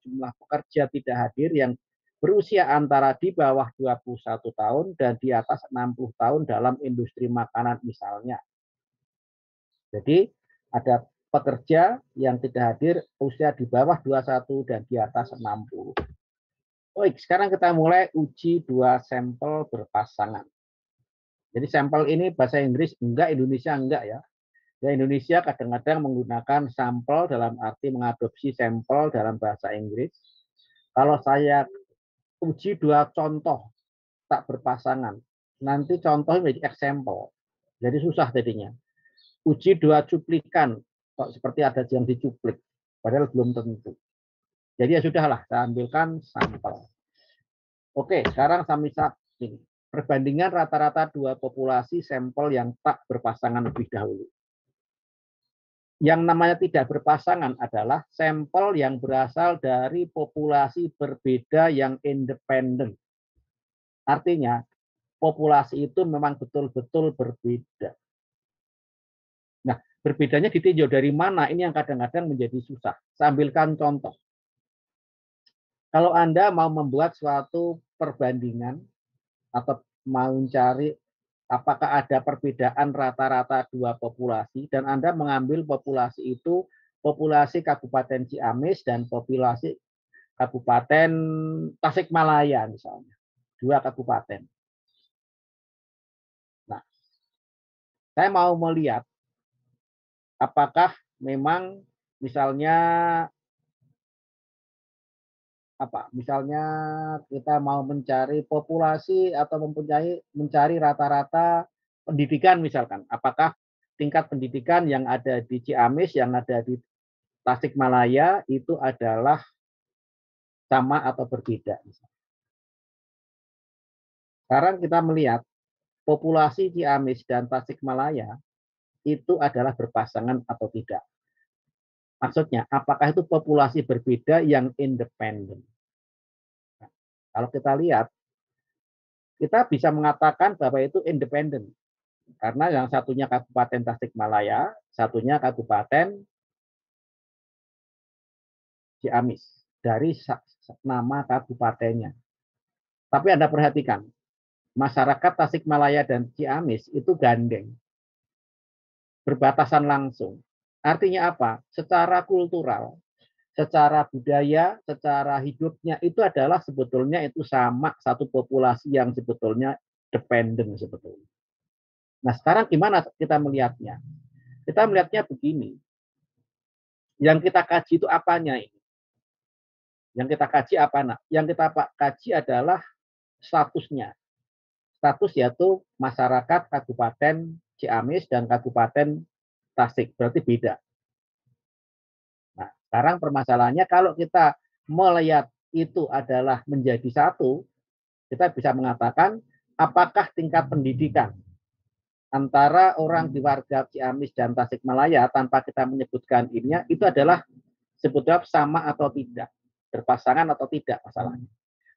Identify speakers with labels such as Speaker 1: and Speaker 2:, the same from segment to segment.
Speaker 1: jumlah pekerja tidak hadir yang berusia antara di bawah 21 tahun dan di atas 60 tahun dalam industri makanan misalnya. Jadi ada pekerja yang tidak hadir usia di bawah 21 dan di atas 60. Baik, sekarang kita mulai uji 2 sampel berpasangan. Jadi sampel ini bahasa Inggris enggak, Indonesia enggak ya. Ya, Indonesia kadang-kadang menggunakan sampel dalam arti mengadopsi sampel dalam bahasa Inggris. Kalau saya uji 2 contoh tak berpasangan, nanti contohnya menjadi example. Jadi susah jadinya. Uji 2 cuplikan, kok seperti ada yang dicuplik, padahal belum tentu. Jadi ya sudahlah, saya ambilkan sampel. Oke, sekarang saya misal ini. Perbandingan rata-rata 2 populasi sampel yang tak berpasangan lebih dahulu. Yang namanya tidak berpasangan adalah sampel yang berasal dari populasi berbeda yang independen. Artinya, populasi itu memang betul-betul berbeda. Nah, berbedanya ditinjau dari mana? Ini yang kadang-kadang menjadi susah. Saya ambilkan contoh. Kalau Anda mau membuat suatu perbandingan atau mau mencari apakah ada perbedaan rata-rata 2 populasi dan Anda mengambil populasi itu populasi Kabupaten Ciamis dan populasi Kabupaten Tasikmalaya misalnya. 2 kabupaten. Nah, saya mau melihat apakah memang misalnya misalnya kita mau mencari populasi atau mencari rata-rata pendidikan misalkan, apakah tingkat pendidikan yang ada di Ciamis, yang ada di Tasikmalaya itu adalah sama atau berbeda. Sekarang kita melihat populasi Ciamis dan Tasikmalaya itu adalah berpasangan atau tidak. Maksudnya, apakah itu populasi berbeda yang independen? Nah, kalau kita lihat, kita bisa mengatakan bahwa itu independen. Karena yang satunya Kabupaten Tasikmalaya, satunya Kabupaten Ciamis. Dari nama kabupatennya. Tapi Anda perhatikan, masyarakat Tasikmalaya dan Ciamis itu gandeng. Berbatasan langsung. Artinya apa? Secara kultural, secara budaya, secara hidupnya itu adalah sebetulnya itu sama satu populasi yang sebetulnya dependen sebetulnya. Nah, sekarang gimana kita melihatnya? Kita melihatnya begini. Yang kita kaji itu apanya ini? Yang kita kaji apa? Nah, yang kita kaji adalah statusnya. Status yaitu masyarakat Kabupaten Ciamis dan Kabupaten Tasik. Berarti beda. Nah, sekarang permasalahannya kalau kita melihat itu adalah menjadi satu, kita bisa mengatakan apakah tingkat pendidikan antara orang di warga Ciamis dan Tasikmalaya tanpa kita menyebutkan ininya itu adalah sebetulnya sama atau tidak, berpasangan atau tidak masalahnya.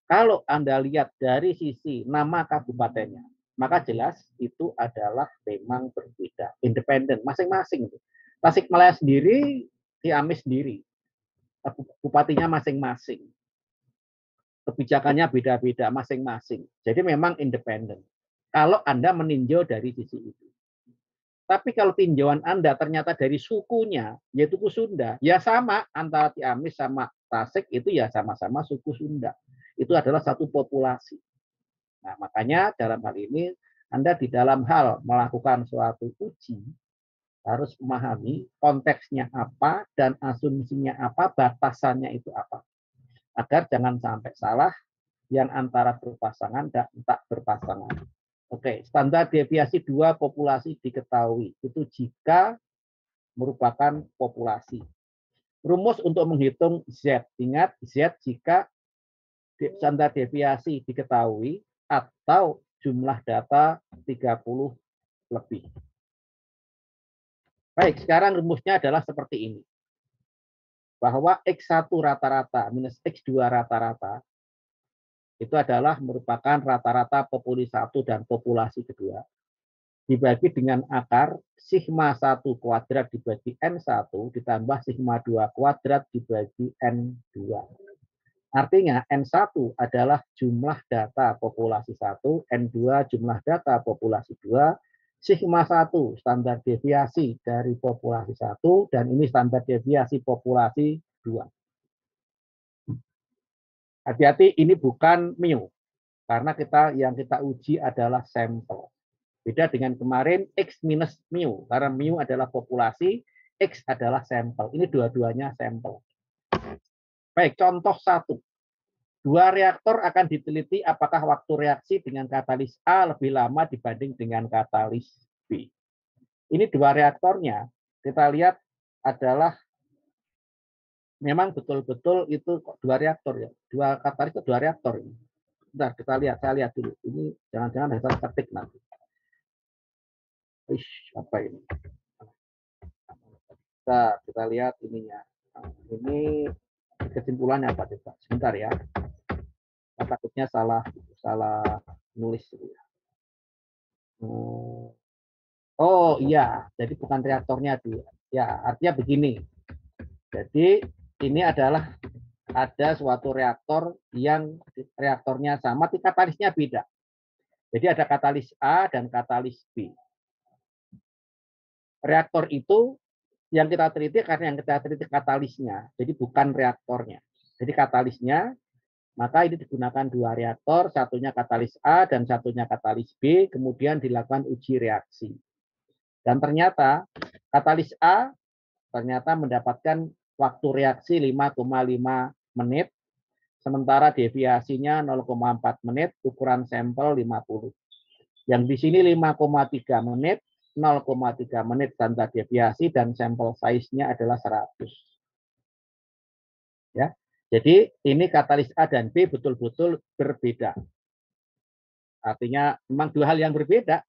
Speaker 1: Kalau Anda lihat dari sisi nama kabupatennya, maka jelas itu adalah memang berbeda, independen masing-masing. Tasikmalaya sendiri, Ciamis sendiri, bupatinya masing-masing. Kebijakannya beda-beda masing-masing. Jadi memang independen. Kalau Anda meninjau dari sisi itu. Tapi kalau tinjauan Anda ternyata dari sukunya, yaitu suku Sunda, ya sama antara Ciamis sama Tasik itu ya sama-sama suku Sunda. Itu adalah satu populasi. Nah, makanya dalam hal ini Anda di dalam hal melakukan suatu uji harus memahami konteksnya apa dan asumsinya apa, batasannya itu apa. Agar jangan sampai salah yang antara berpasangan dan tak berpasangan. Oke, standar deviasi 2 populasi diketahui. Itu jika merupakan populasi. Rumus untuk menghitung Z. Ingat, Z jika standar deviasi diketahui atau jumlah data 30 lebih. Baik, sekarang rumusnya adalah seperti ini. Bahwa X1 rata-rata minus X2 rata-rata itu adalah merupakan rata-rata populasi 1 dan populasi kedua. Dibagi dengan akar sigma 1 kuadrat dibagi N1 ditambah sigma 2 kuadrat dibagi N2. Artinya N1 adalah jumlah data populasi 1, N2 jumlah data populasi 2, sigma 1 standar deviasi dari populasi 1, dan ini standar deviasi populasi 2. Hati-hati, ini bukan mu, karena yang kita uji adalah sampel. Beda dengan kemarin X minus mu, karena mu adalah populasi, X adalah sampel. Ini dua-duanya sampel. Baik, contoh 1. Dua reaktor akan diteliti apakah waktu reaksi dengan katalis A lebih lama dibanding dengan katalis B. Ini dua reaktornya, kita lihat adalah memang betul-betul itu dua reaktor ya. Dua katalis itu dua reaktor ini. Bentar, saya lihat dulu. Ini jangan-jangan hasil ketik nanti. Apa ini? Kita lihat ininya. Ini kesimpulannya apa coba? Sebentar ya. Takutnya salah nulis. Oh iya, jadi bukan reaktornya dua. Ya, artinya begini. Jadi ini adalah ada suatu reaktor yang reaktornya sama, tapi katalisnya beda. Jadi ada katalis A dan katalis B. Reaktor itu yang kita teliti karena yang kita teliti katalisnya, jadi bukan reaktornya. Jadi katalisnya, maka ini digunakan dua reaktor, satunya katalis A dan satunya katalis B, kemudian dilakukan uji reaksi. Dan ternyata katalis A ternyata mendapatkan waktu reaksi 5,5 menit, sementara deviasinya 0,4 menit, ukuran sampel 50. Yang di sini 5,3 menit, 0,3 menit standar deviasi, dan sampel size-nya adalah 100. Ya. Jadi ini katalis A dan B betul-betul berbeda. Artinya memang dua hal yang berbeda.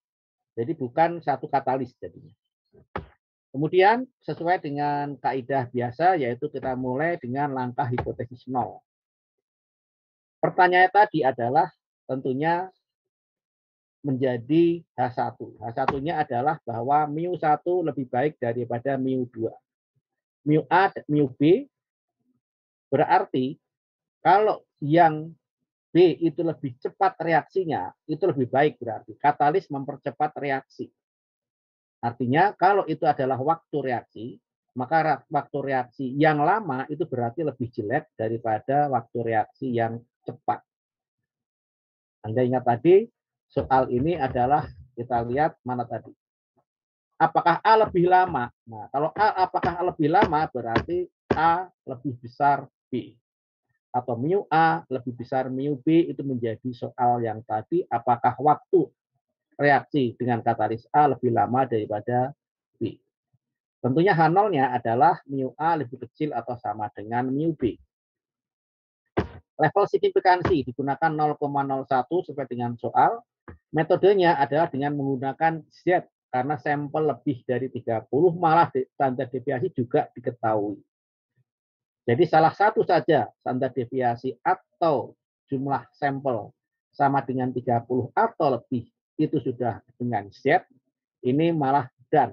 Speaker 1: Jadi bukan satu katalis jadinya. Kemudian sesuai dengan kaidah biasa, yaitu kita mulai dengan langkah hipotesis 0. Pertanyaan tadi adalah tentunya menjadi H1. H1-nya adalah bahwa mu1 lebih baik daripada mu2. Mu A, mu B berarti kalau yang B itu lebih cepat reaksinya, itu lebih baik berarti. Katalis mempercepat reaksi. Artinya kalau itu adalah waktu reaksi, maka waktu reaksi yang lama itu berarti lebih jelek daripada waktu reaksi yang cepat. Anda ingat tadi, soal ini adalah kita lihat mana tadi. Apakah A lebih lama? Nah, kalau apakah A lebih lama berarti A lebih besar B. Atau mu A lebih besar mu B, itu menjadi soal yang tadi, apakah waktu reaksi dengan katalis A lebih lama daripada B. Tentunya H0-nya adalah mu A lebih kecil atau sama dengan mu B. Level signifikansi digunakan 0,01 sesuai dengan soal. Metodenya adalah dengan menggunakan Z, karena sampel lebih dari 30, malah standar deviasi juga diketahui. Jadi salah satu saja standar deviasi atau jumlah sampel sama dengan 30 atau lebih, itu sudah dengan Z, ini malah dan.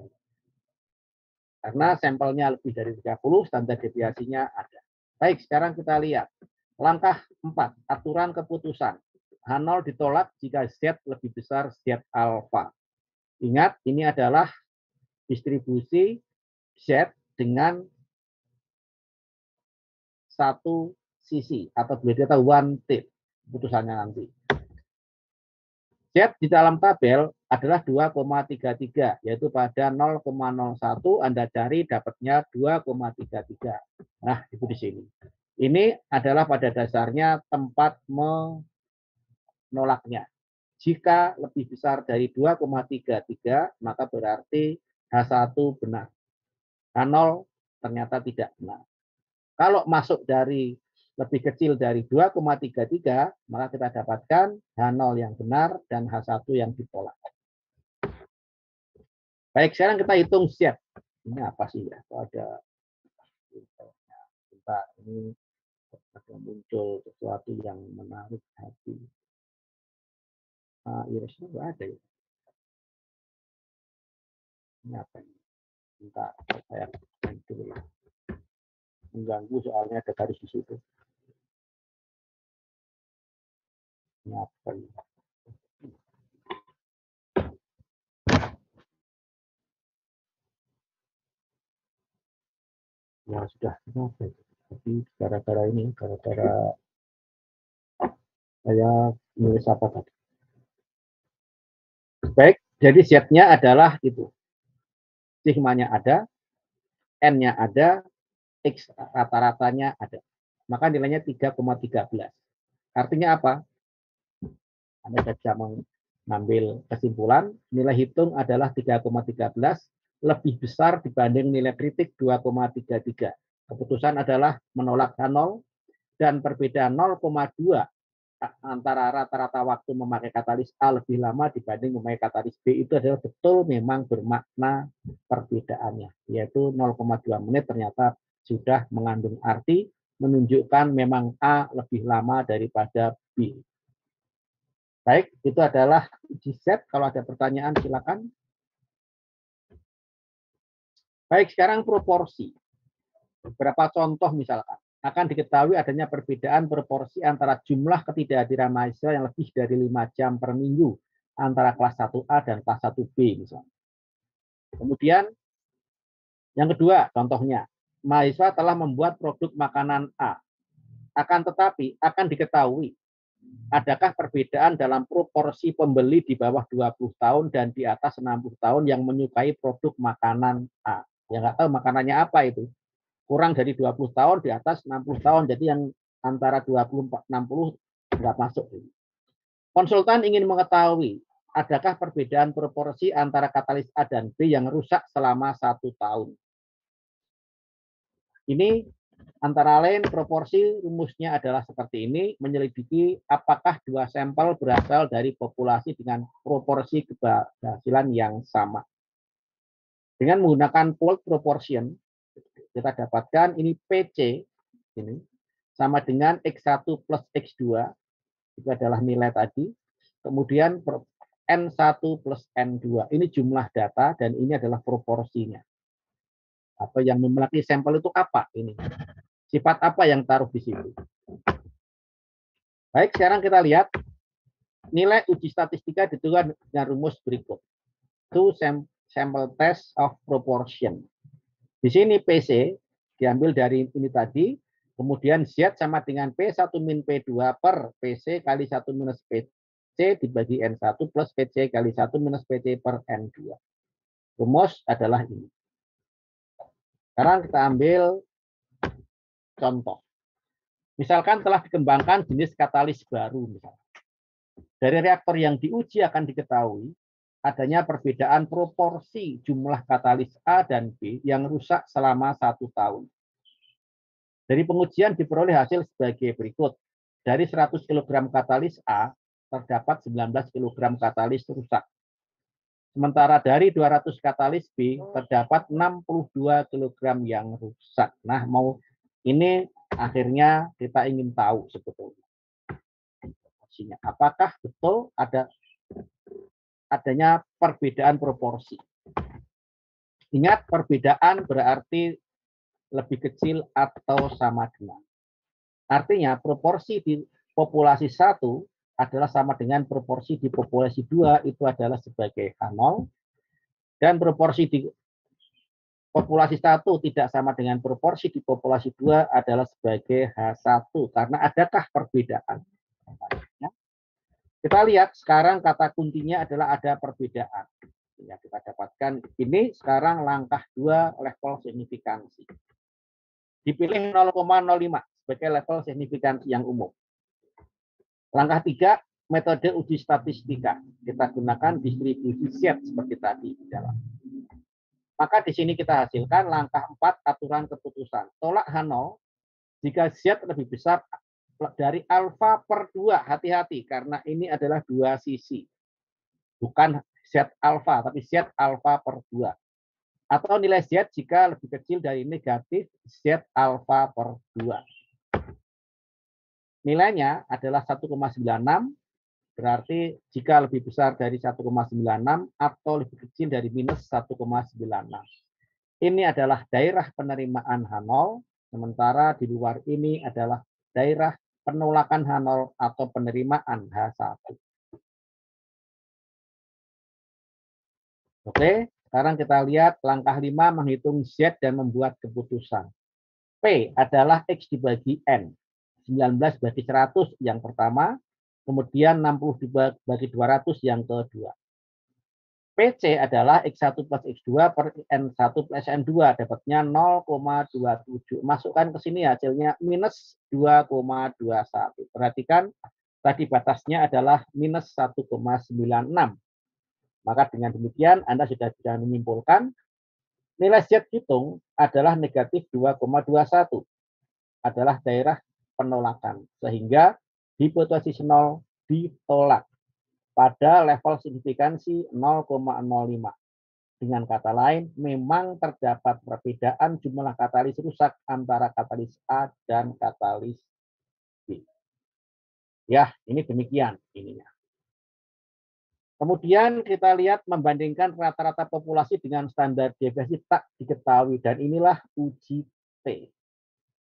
Speaker 1: Karena sampelnya lebih dari 30, standar deviasinya ada. Baik, sekarang kita lihat. Langkah 4, aturan keputusan. H0 ditolak jika Z lebih besar Z alfa. Ingat, ini adalah distribusi Z dengan satu sisi, atau boleh dikata one tip putusannya nanti. Z di dalam tabel adalah 2,33, yaitu pada 0,01 Anda cari dapatnya 2,33. Nah, itu di sini. Ini adalah pada dasarnya tempat menolaknya. Jika lebih besar dari 2,33, maka berarti H1 benar. H0 ternyata tidak benar. Kalau masuk dari lebih kecil dari 2,33, maka kita dapatkan H0 yang benar dan H1 yang ditolak. Baik, sekarang kita hitung Z. Ini apa sih ya? Ada ini ada muncul sesuatu yang menarik hati. Irisnya nggak ada ya. Ini apa ini? Bentar, saya dulu ya. Mengganggu soalnya ada garis di situ. Ya sudah, tapi gara-gara ini, gara-gara saya nulis apa tadi. Baik, jadi Z-nya adalah itu. Sigmanya ada, N-nya ada, X rata-ratanya ada. Maka nilainya 3,13. Artinya apa? Anda bisa mengambil kesimpulan, nilai hitung adalah 3,13, lebih besar dibanding nilai kritik 2,33. Keputusan adalah menolak H0 dan perbedaan 0,2 antara rata-rata waktu memakai katalis A lebih lama dibanding memakai katalis B itu adalah betul memang bermakna perbedaannya, yaitu 0,2 menit ternyata sudah mengandung arti menunjukkan memang A lebih lama daripada B. Baik, itu adalah uji set. Kalau ada pertanyaan silakan. Baik, sekarang proporsi. Beberapa contoh misalkan. Akan diketahui adanya perbedaan proporsi antara jumlah ketidakhadiran mahasiswa yang lebih dari 5 jam per minggu antara kelas 1A dan kelas 1B misalnya. Kemudian yang kedua contohnya, mahasiswa telah membuat produk makanan A. Akan tetapi akan diketahui adakah perbedaan dalam proporsi pembeli di bawah 20 tahun dan di atas 60 tahun yang menyukai produk makanan A. Yang nggak tahu makanannya apa itu. Kurang dari 20 tahun, di atas 60 tahun. Jadi yang antara 20 60 nggak masuk. Konsultan ingin mengetahui adakah perbedaan proporsi antara katalis A dan B yang rusak selama 1 tahun. Ini antara lain proporsi rumusnya adalah seperti ini, menyelidiki apakah dua sampel berasal dari populasi dengan proporsi keberhasilan yang sama. Dengan menggunakan fold proportion, kita dapatkan ini PC ini sama dengan X1 plus X2, itu adalah nilai tadi. Kemudian N1 plus N2, ini jumlah data dan ini adalah proporsinya. Atau yang memiliki sampel itu apa ini? Sifat apa yang taruh di situ? Baik, sekarang kita lihat nilai uji statistika ditentukan dengan rumus berikut. Two sample test of proportion. Di sini PC diambil dari ini tadi, kemudian Z sama dengan P1 min P2 per PC kali 1 minus PC dibagi N1 plus PC kali 1 minus PC per N2. Rumus adalah ini. Sekarang kita ambil contoh. Misalkan telah dikembangkan jenis katalis baru. Misalkan. Dari reaktor yang diuji akan diketahui adanya perbedaan proporsi jumlah katalis A dan B yang rusak selama 1 tahun. Dari pengujian diperoleh hasil sebagai berikut. Dari 100 kg katalis A, terdapat 19 kg katalis rusak. Sementara dari 200 katalis B, terdapat 62 kg yang rusak. Nah, ini akhirnya kita ingin tahu sebetulnya. Apakah betul adanya perbedaan proporsi. Ingat, perbedaan berarti lebih kecil atau sama dengan. Artinya, proporsi di populasi 1 adalah sama dengan proporsi di populasi 2 itu adalah sebagai H0. Dan proporsi di populasi 1 tidak sama dengan proporsi di populasi 2 adalah sebagai H1. Karena adakah perbedaan? Kita lihat sekarang kata kuncinya adalah ada perbedaan. Ya, kita dapatkan ini sekarang langkah 2 level signifikansi. Dipilih 0,05 sebagai level signifikansi yang umum. Langkah 3 metode uji statistika. Kita gunakan distribusi Z seperti tadi di dalam. Maka di sini kita hasilkan langkah 4 aturan keputusan. Tolak H0 jika Z lebih besar dari alfa per 2, hati-hati karena ini adalah 2 sisi. Bukan Z alfa, tapi Z alfa per 2. Atau nilai Z jika lebih kecil dari negatif Z alfa per 2. Nilainya adalah 1,96, berarti jika lebih besar dari 1,96 atau lebih kecil dari minus 1,96. Ini adalah daerah penerimaan H0, sementara di luar ini adalah daerah penolakan H0 atau penerimaan H1. Oke, sekarang kita lihat langkah 5 menghitung Z dan membuat keputusan. P adalah X dibagi N. 19 bagi 100 yang pertama, kemudian 60 dibagi 200 yang kedua. PC adalah X1 plus X2 per N1 plus N2, dapatnya 0,27. Masukkan ke sini hasilnya minus 2,21. Perhatikan, tadi batasnya adalah minus 1,96. Maka dengan demikian Anda sudah bisa menyimpulkan nilai Z hitung adalah negatif 2,21. Adalah daerah penolakan. Sehingga hipotesis 0 ditolak pada level signifikansi 0,05. Dengan kata lain, memang terdapat perbedaan jumlah katalis rusak antara katalis A dan katalis B. Ya, ini demikian ininya. Kemudian kita lihat membandingkan rata-rata populasi dengan standar deviasi tak diketahui. Dan inilah uji T.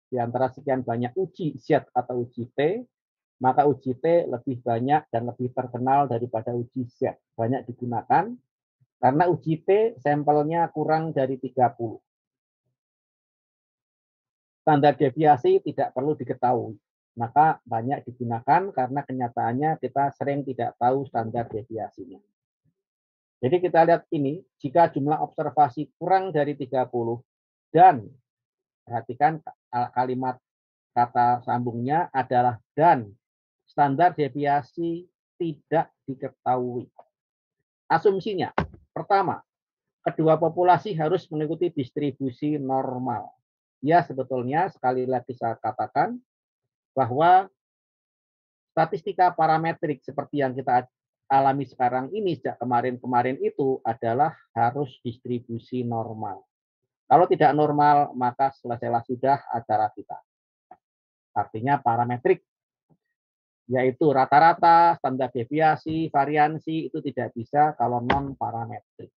Speaker 1: Di antara sekian banyak uji Z atau uji T, maka uji T lebih banyak dan lebih terkenal daripada uji Z. Banyak digunakan karena uji T sampelnya kurang dari 30. Standar deviasi tidak perlu diketahui. Maka banyak digunakan karena kenyataannya kita sering tidak tahu standar deviasinya. Jadi kita lihat ini, jika jumlah observasi kurang dari 30 dan perhatikan kalimat kata sambungnya adalah dan standar deviasi tidak diketahui. Asumsinya, pertama, kedua populasi harus mengikuti distribusi normal. Ya, sebetulnya sekali lagi saya katakan bahwa statistika parametrik seperti yang kita alami sekarang ini sejak kemarin-kemarin itu adalah harus distribusi normal. Kalau tidak normal, maka selesailah sudah acara kita. Artinya parametrik, yaitu rata-rata, standar deviasi, variansi, itu tidak bisa kalau non-parametrik.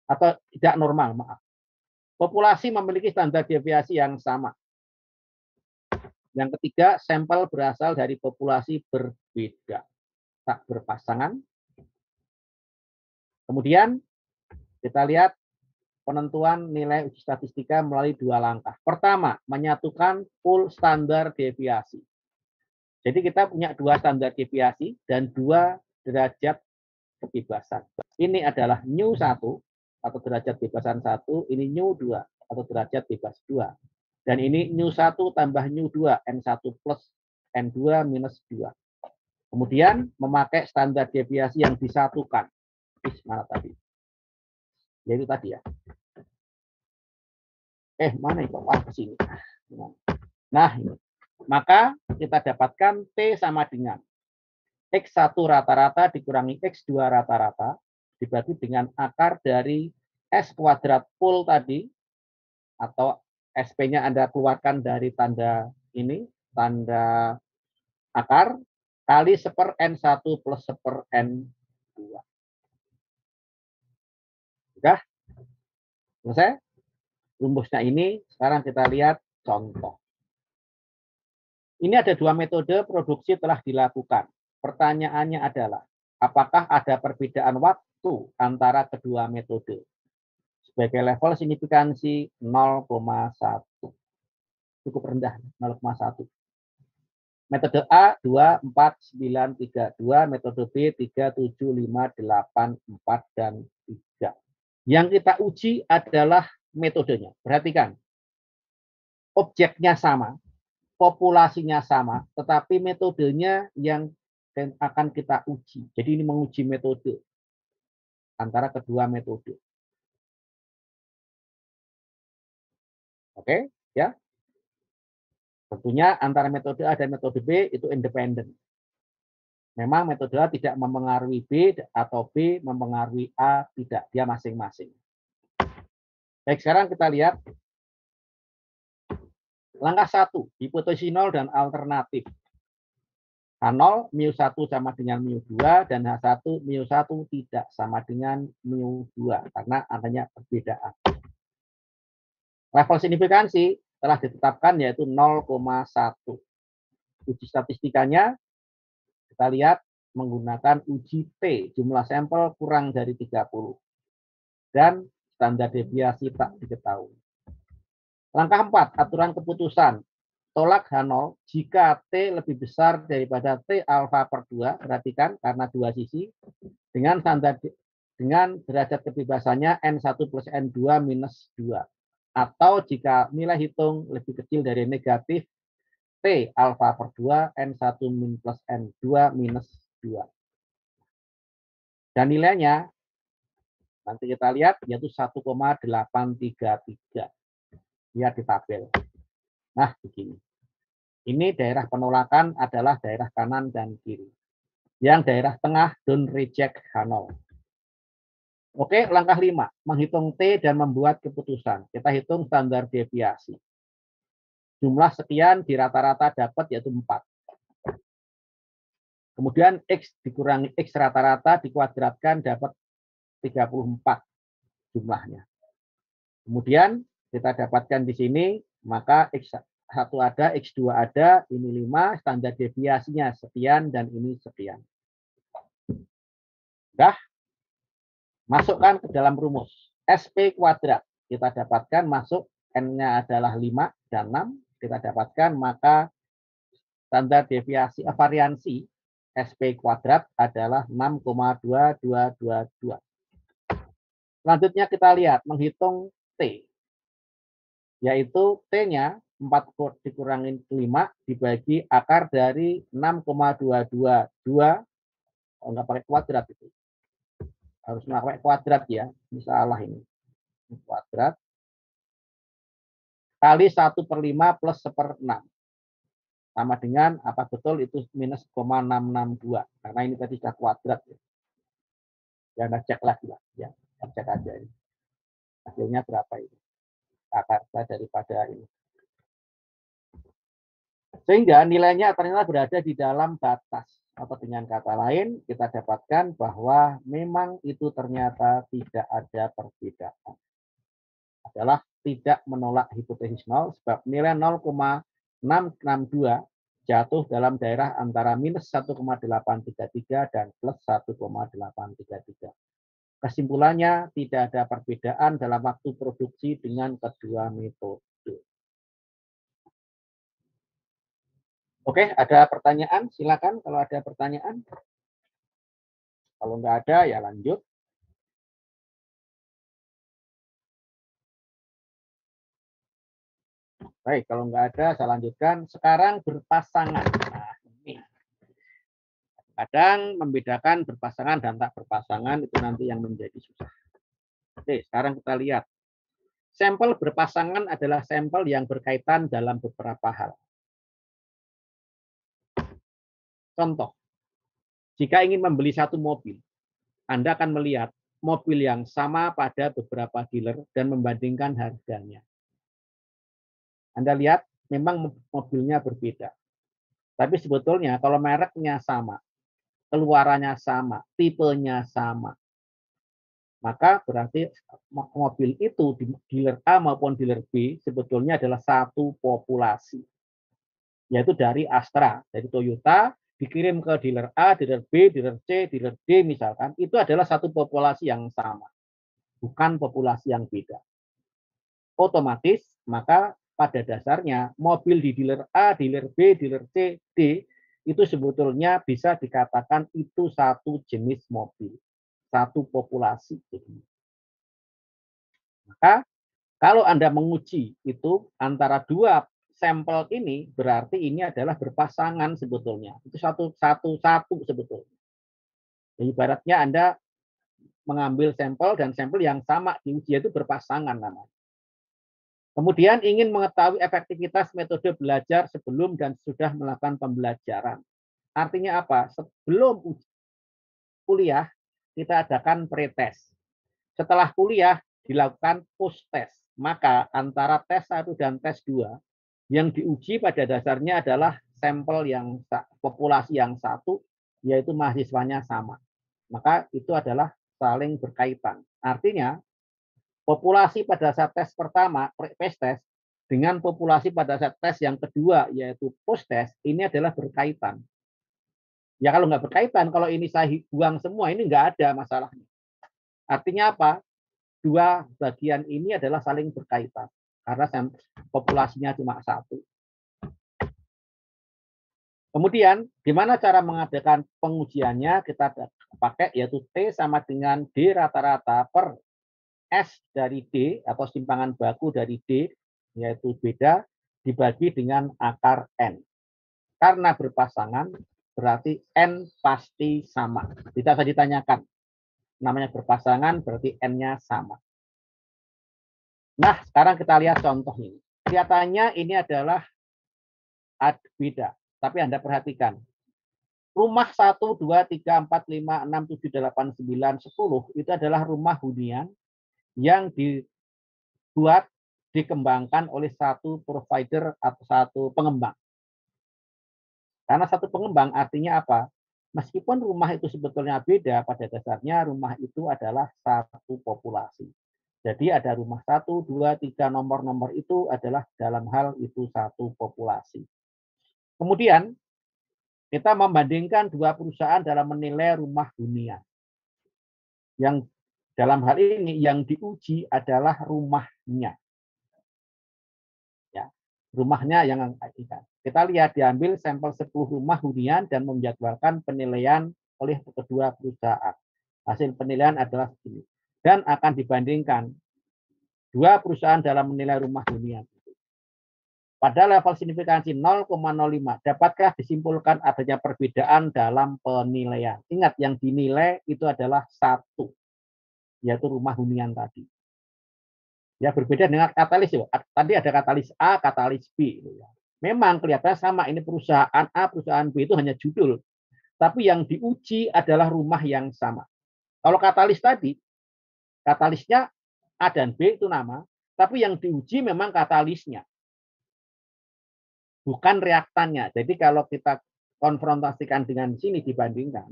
Speaker 1: Atau tidak normal, maaf. Populasi memiliki standar deviasi yang sama. Yang ketiga, sampel berasal dari populasi berbeda, tak berpasangan. Kemudian kita lihat penentuan nilai uji statistika melalui dua langkah. Pertama, menyatukan pool standar deviasi. Jadi kita punya dua standar deviasi dan dua derajat kebebasan. Ini adalah nu 1 atau derajat bebasan 1, ini nu 2 atau derajat bebas 2. Dan ini nu 1 tambah nu 2, N1 plus N2 minus 2. Kemudian memakai standar deviasi yang disatukan. Mana tadi? Yaitu tadi ya. Mana itu? Ke sini. Nah, ini. Maka kita dapatkan T sama dengan X1 rata-rata dikurangi X2 rata-rata dibagi dengan akar dari S kuadrat pool tadi, atau SP-nya Anda keluarkan dari tanda ini, tanda akar, kali seper N1 plus seper N2. Sudah? Selesai? Rumusnya ini, sekarang kita lihat contoh. Ini ada dua metode produksi telah dilakukan. Pertanyaannya adalah, apakah ada perbedaan waktu antara kedua metode? Sebagai level signifikansi 0,1. Cukup rendah, 0,1. Metode A 2, 4, 9, 3, 2. Metode B 3, 7, 5, 8, 4, dan 3. Yang kita uji adalah metodenya. Perhatikan. Objeknya sama, populasinya sama, tetapi metodenya yang akan kita uji. Jadi ini menguji metode antara kedua metode. Oke, ya. Tentunya antara metode A dan metode B itu independen. Memang metode A tidak mempengaruhi B atau B mempengaruhi A, tidak. Dia masing-masing. Baik, sekarang kita lihat langkah 1, hipotesis 0 dan alternatif. H0, mu1 sama dengan mu2, dan H1, mu1 tidak sama dengan mu2, karena adanya perbedaan. Level signifikansi telah ditetapkan yaitu 0,1. Uji statistikanya kita lihat menggunakan uji T, jumlah sampel kurang dari 30. Dan standar deviasi tak diketahui. Langkah 4, aturan keputusan. Tolak H0 jika T lebih besar daripada T alfa per 2, perhatikan karena dua sisi, dengan derajat kebebasannya N1 plus N2 minus 2. Atau jika nilai hitung lebih kecil dari negatif T alfa per 2, N1 min plus N2 minus 2. Dan nilainya nanti kita lihat yaitu 1,833. Lihat di tabel. Nah, begini. Ini daerah penolakan adalah daerah kanan dan kiri. Yang daerah tengah don't reject H0. Oke, langkah 5. Menghitung T dan membuat keputusan. Kita hitung standar deviasi. Jumlah sekian di rata-rata dapat yaitu 4. Kemudian X dikurangi X rata-rata dikuadratkan dapat 34 jumlahnya. Kemudian kita dapatkan di sini, maka X1 ada, X2 ada, ini 5, standar deviasinya sekian, dan ini sekian. Sudah, masukkan ke dalam rumus. SP kuadrat, kita dapatkan masuk, N-nya adalah 5 dan 6, kita dapatkan, maka standar deviasi, variansi SP kuadrat adalah 6,2222. Selanjutnya kita lihat, menghitung T. Yaitu T-nya 4 dikurangin 5 dibagi akar dari 6,222. Enggak pakai kuadrat itu. Harus pakai kuadrat ya. Ini salah ini. Kuadrat. Kali 1/5 plus 1/6. Sama dengan, apa betul itu minus 0,662. Karena ini tadi sudah kuadrat. Ya. Jangan cek lagi lah. Ya. Cek aja ini. Hasilnya berapa ini. Akar daripada ini. Sehingga nilainya ternyata berada di dalam batas. Atau dengan kata lain, kita dapatkan bahwa memang itu ternyata tidak ada perbedaan. Adalah tidak menolak hipotesis 0, sebab nilai 0,662 jatuh dalam daerah antara minus 1,833 dan plus 1,833. Kesimpulannya, tidak ada perbedaan dalam waktu produksi dengan kedua metode. Oke, ada pertanyaan? Silakan kalau ada pertanyaan. Kalau nggak ada, ya lanjut. Baik, kalau nggak ada, saya lanjutkan. Sekarang berpasangan. Nah, ini. Kadang membedakan berpasangan dan tak berpasangan itu nanti yang menjadi susah. Oke, sekarang kita lihat. Sampel berpasangan adalah sampel yang berkaitan dalam beberapa hal. Contoh, jika ingin membeli satu mobil, Anda akan melihat mobil yang sama pada beberapa dealer dan membandingkan harganya. Anda lihat, memang mobilnya berbeda. Tapi sebetulnya kalau mereknya sama, keluarannya sama, tipenya sama, maka berarti mobil itu di dealer A maupun dealer B sebetulnya adalah satu populasi. Yaitu dari Astra, dari Toyota, dikirim ke dealer A, dealer B, dealer C, dealer D misalkan, itu adalah satu populasi yang sama. Bukan populasi yang beda. Otomatis, maka pada dasarnya mobil di dealer A, dealer B, dealer C, D, itu sebetulnya bisa dikatakan itu satu jenis mobil. Satu populasi. Maka kalau Anda menguji itu antara dua sampel ini, berarti ini adalah berpasangan sebetulnya. Itu satu sebetulnya. Jadi ibaratnya Anda mengambil sampel dan sampel yang sama diuji itu berpasangan namanya. Kemudian ingin mengetahui efektivitas metode belajar sebelum dan sudah melakukan pembelajaran. Artinya apa? Sebelum kuliah, kita adakan pretest. Setelah kuliah, dilakukan post-test. Maka antara tes 1 dan tes 2, yang diuji pada dasarnya adalah sampel yang populasi yang satu, yaitu mahasiswanya sama. Maka itu adalah saling berkaitan. Artinya, populasi pada saat tes pertama, pre-test, dengan populasi pada saat tes yang kedua, yaitu post test, ini adalah berkaitan. Ya kalau nggak berkaitan, kalau ini saya buang semua, ini nggak ada masalahnya. Artinya apa? Dua bagian ini adalah saling berkaitan. Karena populasinya cuma satu. Kemudian, gimana cara mengadakan pengujiannya? Kita pakai yaitu T sama dengan D rata-rata per S dari D atau simpangan baku dari D, yaitu beda, dibagi dengan akar N. Karena berpasangan, berarti N pasti sama. Tidak usah ditanyakan. Namanya berpasangan, berarti N-nya sama. Nah, sekarang kita lihat contoh ini. Kelihatannya ini adalah beda. Tapi Anda perhatikan. Rumah 1, 2, 3, 4, 5, 6, 7, 8, 9, 10 itu adalah rumah hunian yang dibuat, dikembangkan oleh satu provider atau satu pengembang. Karena satu pengembang artinya apa? Meskipun rumah itu sebetulnya beda, pada dasarnya rumah itu adalah satu populasi. Jadi ada rumah 1, 2, 3, nomor-nomor itu adalah dalam hal itu satu populasi. Kemudian kita membandingkan dua perusahaan dalam menilai rumah hunian. Yang dalam hal ini yang diuji adalah rumahnya. Ya, rumahnya yang kita lihat diambil sampel 10 rumah hunian dan menjadwalkan penilaian oleh kedua perusahaan. Hasil penilaian adalah begini. Dan akan dibandingkan dua perusahaan dalam menilai rumah hunian. Pada level signifikansi 0,05, dapatkah disimpulkan adanya perbedaan dalam penilaian? Ingat, yang dinilai itu adalah satu, yaitu rumah hunian tadi. Ya, berbeda dengan katalis. Tadi ada katalis A, katalis B. Memang kelihatan sama, ini perusahaan A, perusahaan B itu hanya judul. Tapi yang diuji adalah rumah yang sama. Kalau katalis tadi, katalisnya A dan B itu nama, tapi yang diuji memang katalisnya. Bukan reaktannya. Jadi kalau kita konfrontasikan dengan sini dibandingkan,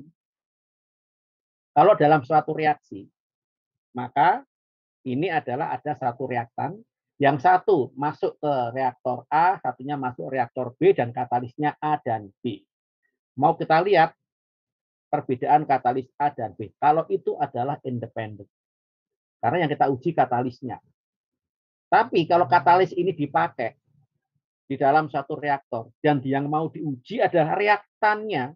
Speaker 1: kalau dalam suatu reaksi, maka ini adalah ada satu reaktan, yang satu masuk ke reaktor A, satunya masuk reaktor B, dan katalisnya A dan B. Mau kita lihat perbedaan katalis A dan B. Kalau itu adalah independen. Karena yang kita uji katalisnya. Tapi kalau katalis ini dipakai di dalam satu reaktor dan yang mau diuji adalah reaktannya,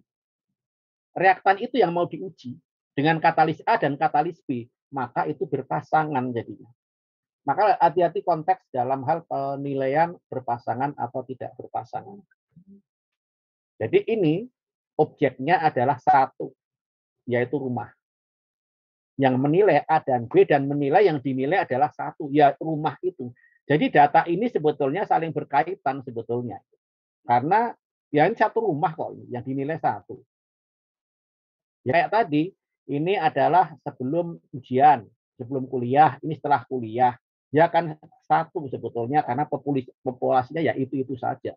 Speaker 1: reaktan itu yang mau diuji dengan katalis A dan katalis B, maka itu berpasangan jadinya. Maka hati-hati konteks dalam hal penilaian berpasangan atau tidak berpasangan. Jadi ini objeknya adalah satu, yaitu rumah. Yang menilai A dan B dan menilai yang dinilai adalah satu, ya rumah itu. Jadi data ini sebetulnya saling berkaitan sebetulnya. Karena ya ini satu rumah kok yang dinilai satu. Ya kayak tadi, ini adalah sebelum ujian, sebelum kuliah, ini setelah kuliah. Ya kan satu sebetulnya karena populasinya ya itu saja.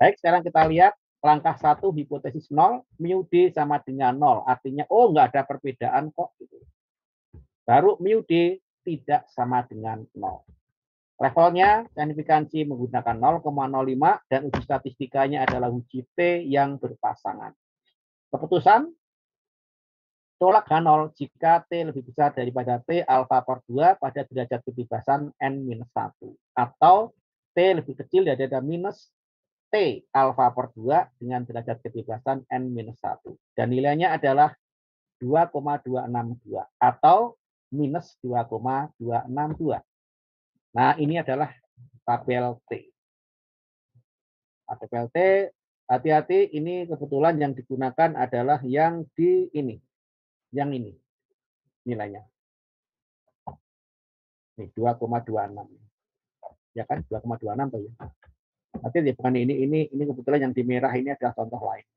Speaker 1: Baik, sekarang kita lihat langkah 1 hipotesis 0, mu D sama dengan 0. Artinya, oh nggak ada perbedaan kok. Baru mu D tidak sama dengan 0. Levelnya signifikansi menggunakan 0,05 dan uji statistikanya adalah uji T yang berpasangan. Keputusan tolak H0 jika T lebih besar daripada T alfa per 2 pada derajat kebebasan N-1. Atau T lebih kecil daripada minus T alfa per 2 dengan derajat kebebasan N-1. Dan nilainya adalah 2,262 atau minus 2,262. Nah, ini adalah tabel T. Tabel T, hati-hati, ini kebetulan yang digunakan adalah yang di ini. Yang ini nilainya. Ini 2,26. Ya kan, 2,26 tuh ya. Tapi bukan ini kebetulan yang di merah ini adalah contoh lain.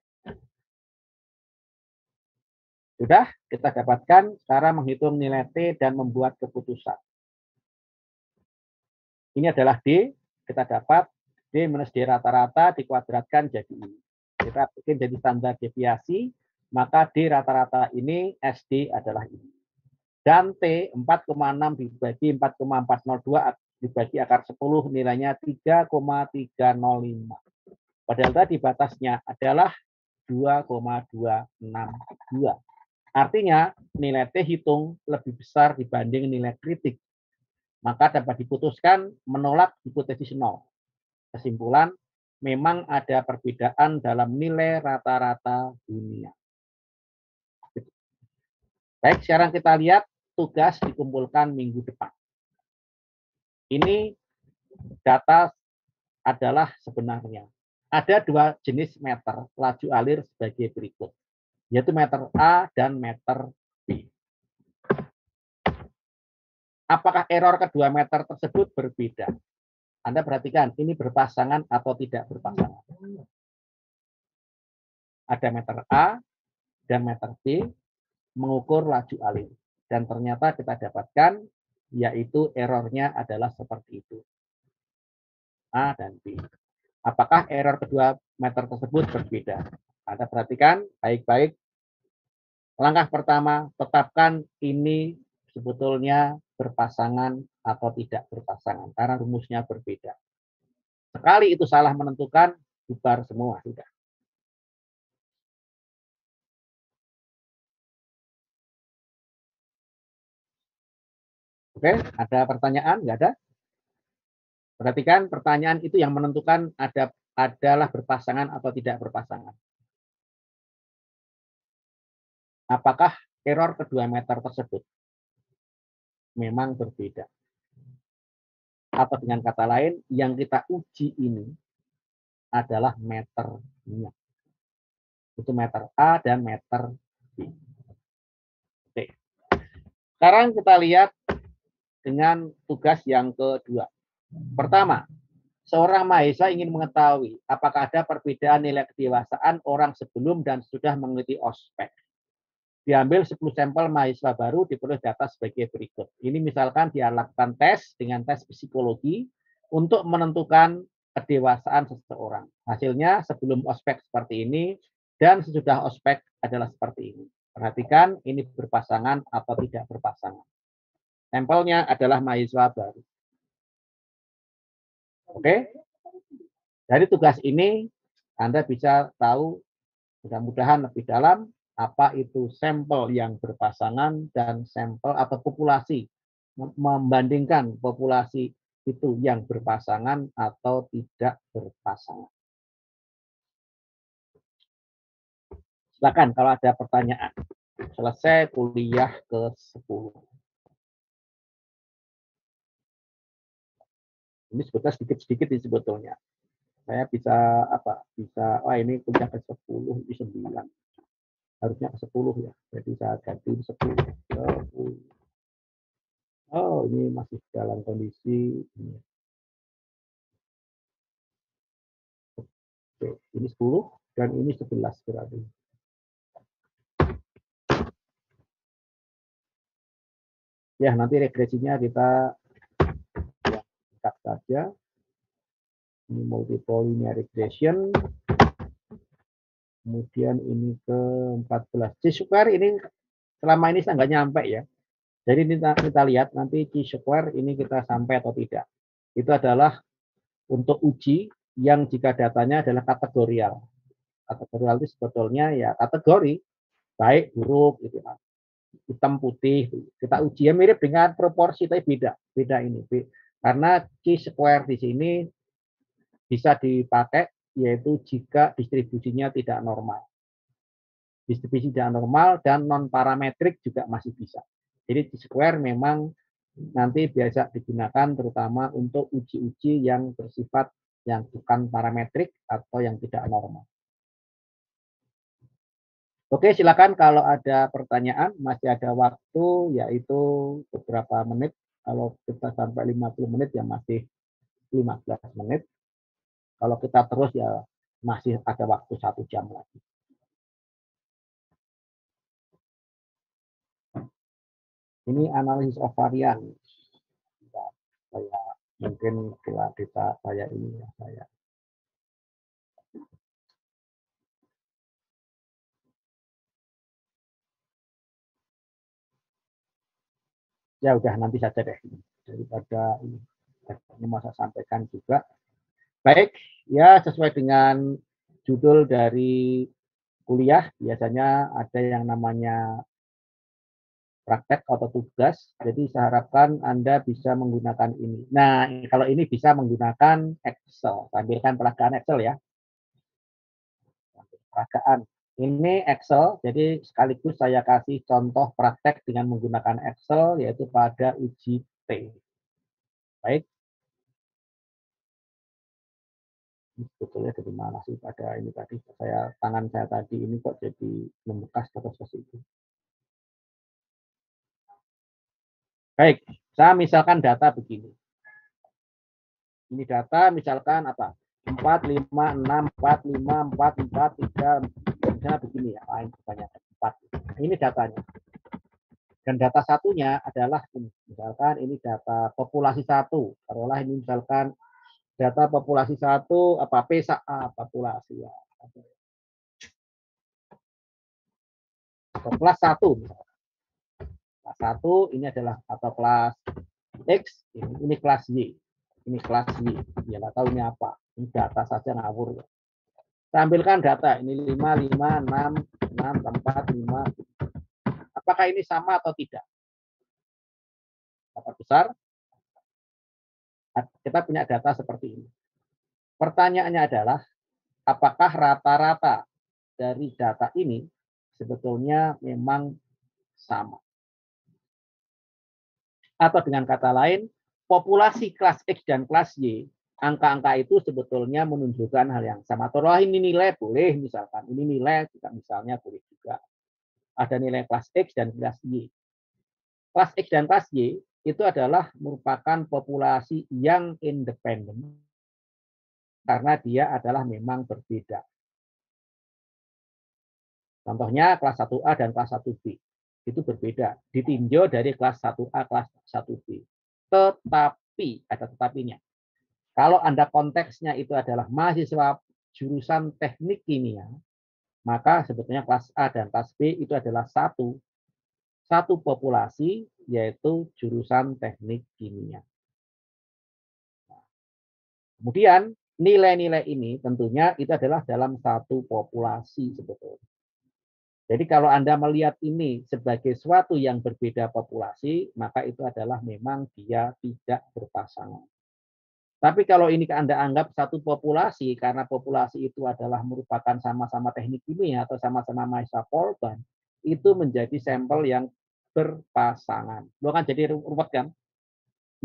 Speaker 1: Sudah kita dapatkan cara menghitung nilai T dan membuat keputusan. Ini adalah D, kita dapat D minus D rata-rata dikuadratkan jadi ini. Kita bikin jadi standar deviasi, maka D rata-rata ini SD adalah ini. Dan T 4,6 dibagi 4,402 dibagi akar 10 nilainya 3,305. Padahal tadi batasnya adalah 2,262. Artinya nilai T hitung lebih besar dibanding nilai kritik. Maka dapat diputuskan menolak hipotesis nol. Kesimpulan, memang ada perbedaan dalam nilai rata-rata dunia. Baik, sekarang kita lihat tugas dikumpulkan minggu depan. Ini data adalah sebenarnya ada dua jenis meter laju alir sebagai berikut, yaitu meter A dan meter B. Apakah error kedua meter tersebut berbeda? Anda perhatikan, ini berpasangan atau tidak berpasangan. Ada meter A dan meter B mengukur laju alir. Dan ternyata kita dapatkan, yaitu errornya adalah seperti itu. A dan B. Apakah error kedua meter tersebut berbeda? Anda perhatikan baik-baik. Langkah pertama, tetapkan ini sebetulnya berpasangan atau tidak berpasangan, karena rumusnya berbeda. Sekali itu salah menentukan, bubar semua sudah. Oke, ada pertanyaan? Nggak ada? Perhatikan, pertanyaan itu yang menentukan adalah berpasangan atau tidak berpasangan. Apakah error kedua meter tersebut memang berbeda? Atau dengan kata lain, yang kita uji ini adalah meternya. Itu meter A dan meter B. Oke. Sekarang kita lihat dengan tugas yang kedua. Pertama, seorang mahasiswa ingin mengetahui apakah ada perbedaan nilai kedewasaan orang sebelum dan sudah mengikuti ospek. Diambil 10 sampel mahasiswa baru, diperoleh data sebagai berikut. Ini misalkan dia lakukan tes dengan tes psikologi untuk menentukan kedewasaan seseorang. Hasilnya sebelum ospek seperti ini dan sesudah ospek adalah seperti ini. Perhatikan ini berpasangan atau tidak berpasangan. Sampelnya adalah mahasiswa baru. Oke? Dari tugas ini Anda bisa tahu mudah-mudahan lebih dalam apa itu sampel yang berpasangan dan sampel atau populasi, membandingkan populasi itu yang berpasangan atau tidak berpasangan. Silakan kalau ada pertanyaan. Selesai kuliah ke-10. Ini sebetulnya sedikit-sedikit sebetulnya. Saya bisa apa? Bisa, ini kuliah ke-10, ini 9. Harusnya ke-10 ya. Jadi saya ganti 10. Oh, ini masih dalam kondisi ini. Oke, ini 10 dan ini 11 berarti. Ya, nanti regresinya kita ya, angkat saja. Ini multiple linear regression. Kemudian ini ke 14. C-square ini selama ini saya nggak nyampe ya. Jadi kita lihat nanti C-square ini kita sampai atau tidak. Itu adalah untuk uji yang jika datanya adalah kategorial. Kategorial itu sebetulnya ya kategori baik buruk gitu kan, hitam putih kita uji ya mirip dengan proporsi tapi beda ini karena chi-square di sini bisa dipakai yaitu jika distribusinya tidak normal, distribusi tidak normal dan non parametrik juga masih bisa. Jadi chi-square memang nanti biasa digunakan terutama untuk uji-uji yang bersifat yang bukan parametrik atau yang tidak normal. Oke, silakan kalau ada pertanyaan, masih ada waktu yaitu beberapa menit. Kalau kita sampai 50 menit ya masih 15 menit. Kalau kita terus ya masih ada waktu 1 jam lagi. Ini analisis of varian. Saya mungkin kita saya ini ya saya. Ya udah nanti saja deh daripada ini. Ini mau saya sampaikan juga. Baik, ya sesuai dengan judul dari kuliah, biasanya ada yang namanya praktek atau tugas. Jadi saya harapkan Anda bisa menggunakan ini. Nah, kalau ini bisa menggunakan Excel. Tampilkan peragaan Excel ya. Peragaan. Ini Excel, jadi sekaligus saya kasih contoh praktek dengan menggunakan Excel, yaitu pada uji T. Baik. Sebetulnya dari mana sih pada ini tadi? Tangan saya tadi ini kok jadi membekas terus ke situ. Baik, saya misalkan data begini. Ini data misalkan apa? 4, 5, 6, 4, 5, 4, 4, 3, misalnya begini ya, lain kebanyakan 4. Ini datanya. Dan data satunya adalah ini. Misalkan ini data populasi 1. Taruhlah ini misalkan data populasi 1, apa PSA populasi ya. Atau kelas 1 misalkan. Kelas 1 ini adalah atau kelas X, ini kelas Y. Ini kelas Y. Ya nggak tahu ini apa. Ini data saja ngawur. Tampilkan data. Ini 5, 5, 6, 6, 4, 5. Apakah ini sama atau tidak? Data besar. Kita punya data seperti ini. Pertanyaannya adalah, apakah rata-rata dari data ini sebetulnya memang sama? Atau dengan kata lain, populasi kelas X dan kelas Y, angka-angka itu sebetulnya menunjukkan hal yang sama. Atau ini nilai boleh misalkan, ini nilai juga misalnya boleh juga. Ada nilai kelas X dan kelas Y. Kelas X dan kelas Y itu adalah merupakan populasi yang independen karena dia adalah memang berbeda. Contohnya kelas 1A dan kelas 1B. Itu berbeda. Ditinjau dari kelas 1A, kelas 1B. Tetapi, ada tetapinya. Kalau Anda konteksnya itu adalah mahasiswa jurusan teknik kimia, maka sebetulnya kelas A dan kelas B itu adalah satu populasi, yaitu jurusan teknik kimia. Kemudian nilai-nilai ini tentunya itu adalah dalam satu populasi sebetulnya. Jadi kalau Anda melihat ini sebagai suatu yang berbeda populasi, maka itu adalah memang dia tidak berpasangan. Tapi kalau ini Anda anggap satu populasi, karena populasi itu adalah merupakan sama-sama teknik kimia atau sama-sama mahasiswa Polban, itu menjadi sampel yang berpasangan. Lo kan jadi ruwet kan?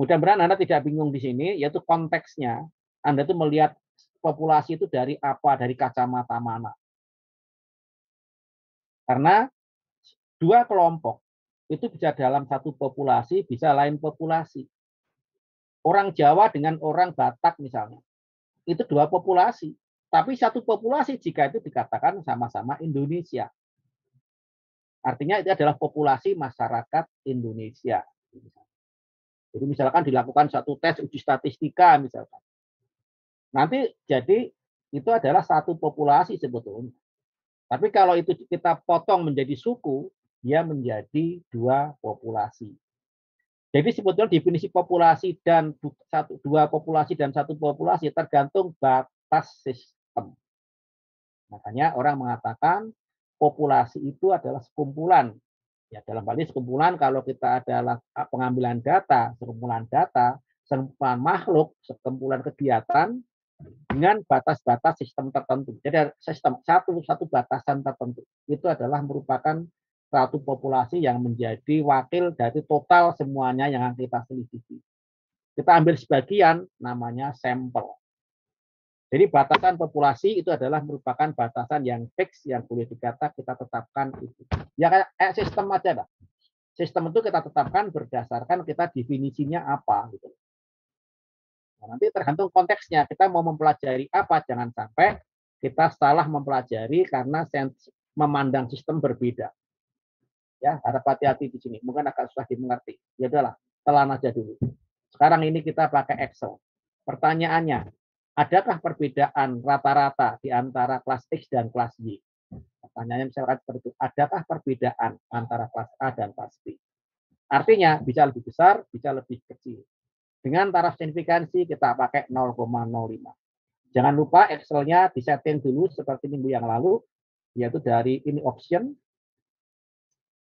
Speaker 1: Mudah-mudahan Anda tidak bingung di sini, yaitu konteksnya. Anda tuh melihat populasi itu dari apa, dari kacamata mana. Karena dua kelompok itu bisa dalam satu populasi, bisa lain populasi. Orang Jawa dengan orang Batak misalnya, itu dua populasi. Tapi satu populasi jika itu dikatakan sama-sama Indonesia. Artinya itu adalah populasi masyarakat Indonesia. Jadi misalkan dilakukan satu tes uji statistika misalkan. Nanti jadi itu adalah satu populasi sebetulnya. Tapi kalau itu kita potong menjadi suku, dia menjadi dua populasi. Jadi sebetulnya definisi populasi dan dua populasi dan satu populasi tergantung batas sistem. Makanya orang mengatakan populasi itu adalah sekumpulan. Ya, dalam hal ini sekumpulan kalau kita adalah pengambilan data, sekumpulan makhluk, sekumpulan kegiatan dengan batas-batas sistem tertentu. Jadi sistem satu batasan tertentu itu adalah merupakan satu populasi yang menjadi wakil dari total semuanya yang kita selidiki. Kita ambil sebagian, namanya sampel. Jadi batasan populasi itu adalah merupakan batasan yang fix yang boleh dikata kita tetapkan itu. Ya kayak sistem aja lah. Sistem itu kita tetapkan berdasarkan kita definisinya apa gitu. Nah, nanti tergantung konteksnya. Kita mau mempelajari apa, jangan sampai kita salah mempelajari karena memandang sistem berbeda. Ya, harap hati-hati di sini. Mungkin agak susah dimengerti. Ya udahlah, telan aja dulu. Sekarang ini kita pakai Excel. Pertanyaannya, adakah perbedaan rata-rata di antara kelas X dan kelas Y? Pertanyaannya misalkan seperti itu, adakah perbedaan antara kelas A dan kelas B? Artinya bisa lebih besar, bisa lebih kecil. Dengan taraf signifikansi kita pakai 0,05. Jangan lupa Excel-nya disetting dulu seperti minggu yang lalu, yaitu dari ini option,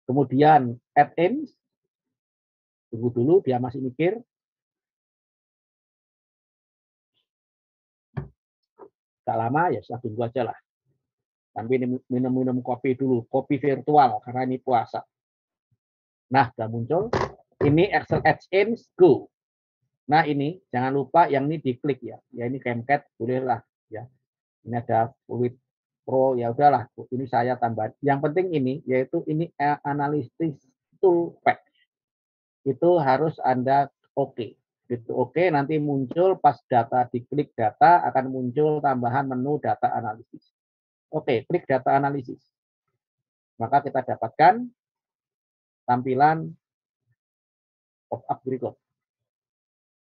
Speaker 1: kemudian add-in, tunggu dulu dia masih mikir. Gak lama ya sudah tunggu aja lah. Sambil minum-minum kopi dulu, kopi virtual karena ini puasa. Nah, sudah muncul. Ini Excel add-in, go. Nah, ini jangan lupa yang ini diklik ya. Ya ini Camcat bolehlah ya. Ini ada Fluid Pro, ya udahlah. Ini saya tambah. Yang penting ini yaitu ini Analytics Toolpack. Itu harus Anda oke. Itu oke, nanti muncul pas data diklik data akan muncul tambahan menu data analisis. Oke, klik data analisis. Maka kita dapatkan tampilan pop-up berikut.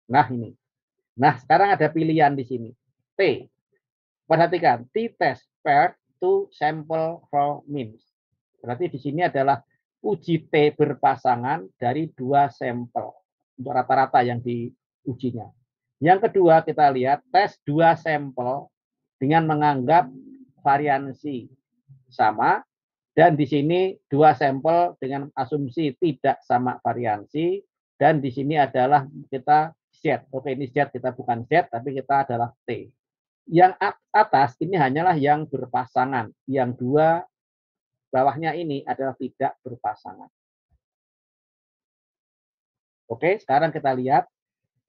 Speaker 1: Nah, ini. Nah, sekarang ada pilihan di sini. T. Perhatikan, T-test paired to sample for means. Berarti di sini adalah uji T berpasangan dari 2 sampel. Untuk rata-rata yang diujinya. Yang kedua, kita lihat tes 2 sampel dengan menganggap variansi sama. Dan di sini 2 sampel dengan asumsi tidak sama variansi. Dan di sini adalah kita Z. Oke, ini Z, kita bukan Z, tapi kita adalah T. Yang atas ini hanyalah yang berpasangan. Yang 2 bawahnya ini adalah tidak berpasangan. Oke, sekarang kita lihat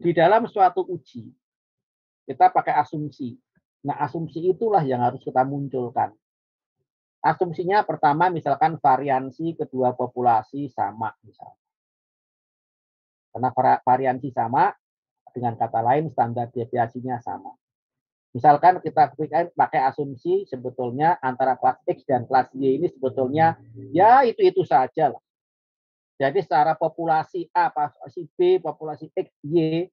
Speaker 1: di dalam suatu uji kita pakai asumsi. Nah, asumsi itulah yang harus kita munculkan. Asumsinya pertama misalkan variansi kedua populasi sama misalnya. Karena variansi sama, dengan kata lain standar deviasinya sama. Misalkan kita pakai asumsi sebetulnya antara kelas X dan kelas Y ini sebetulnya ya itu saja lah. Jadi secara populasi A, populasi B, populasi X, Y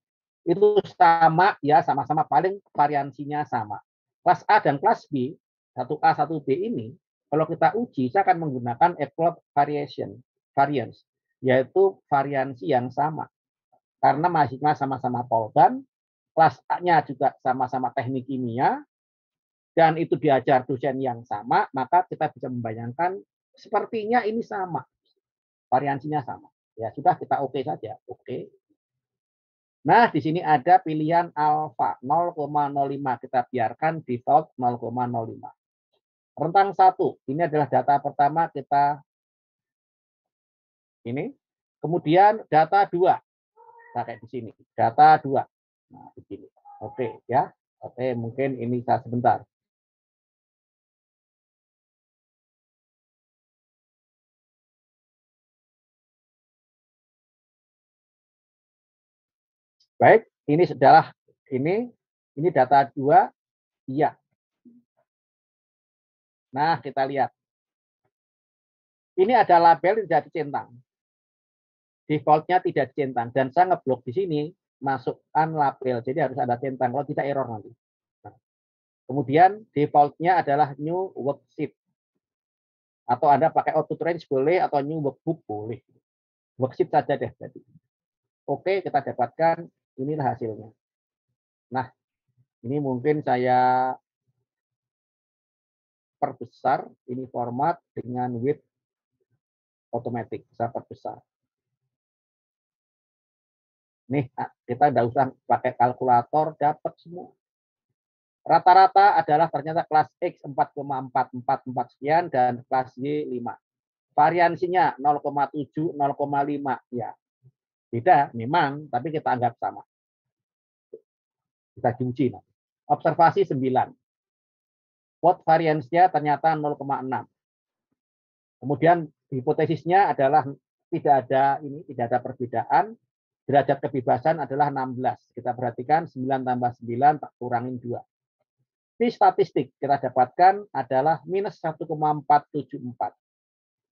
Speaker 1: itu sama ya, sama-sama paling variansinya sama. Kelas A dan kelas B, 1A, 1B ini, kalau kita uji, saya akan menggunakan Euclid variance, yaitu variansi yang sama. Karena mahasiswa sama-sama polban, kelas A-nya juga sama-sama teknik kimia, dan itu diajar dosen yang sama, maka kita bisa membayangkan sepertinya ini sama. Variansinya sama. Ya sudah, kita oke saja. Oke. Nah, di sini ada pilihan alfa 0,05. Kita biarkan default 0,05. Rentang 1. Ini adalah data pertama kita ini. Kemudian data 2. Pakai di sini. Data 2. Nah, di sini. Oke, ya. Oke, mungkin ini saya sebentar. Baik, ini adalah ini data 2. Iya. Nah, kita lihat. Ini ada label yang tidak dicentang. Defaultnya tidak dicentang. Dan saya ngeblok di sini, masukkan label. Jadi harus ada centang. Kalau tidak error nanti. Nah, kemudian defaultnya adalah new worksheet. Atau Anda pakai auto range boleh, atau new workbook boleh. Worksheet saja deh. Jadi. Oke, kita dapatkan. Inilah hasilnya. Nah, ini mungkin saya perbesar. Ini format dengan width otomatis. Saya perbesar. Nih, kita nggak usah pakai kalkulator, dapat semua. Rata-rata adalah ternyata kelas X 4,444 sekian dan kelas Y 5. Variansinya 0,7, 0,5 ya. Beda memang, tapi kita anggap sama. Kita diuji. Observasi 9. Pot variansinya ternyata 0,6. Kemudian hipotesisnya adalah tidak ada perbedaan. Derajat kebebasan adalah 16. Kita perhatikan 9 tambah 9 tak kurangin 2. Di statistik kita dapatkan adalah minus 1,474.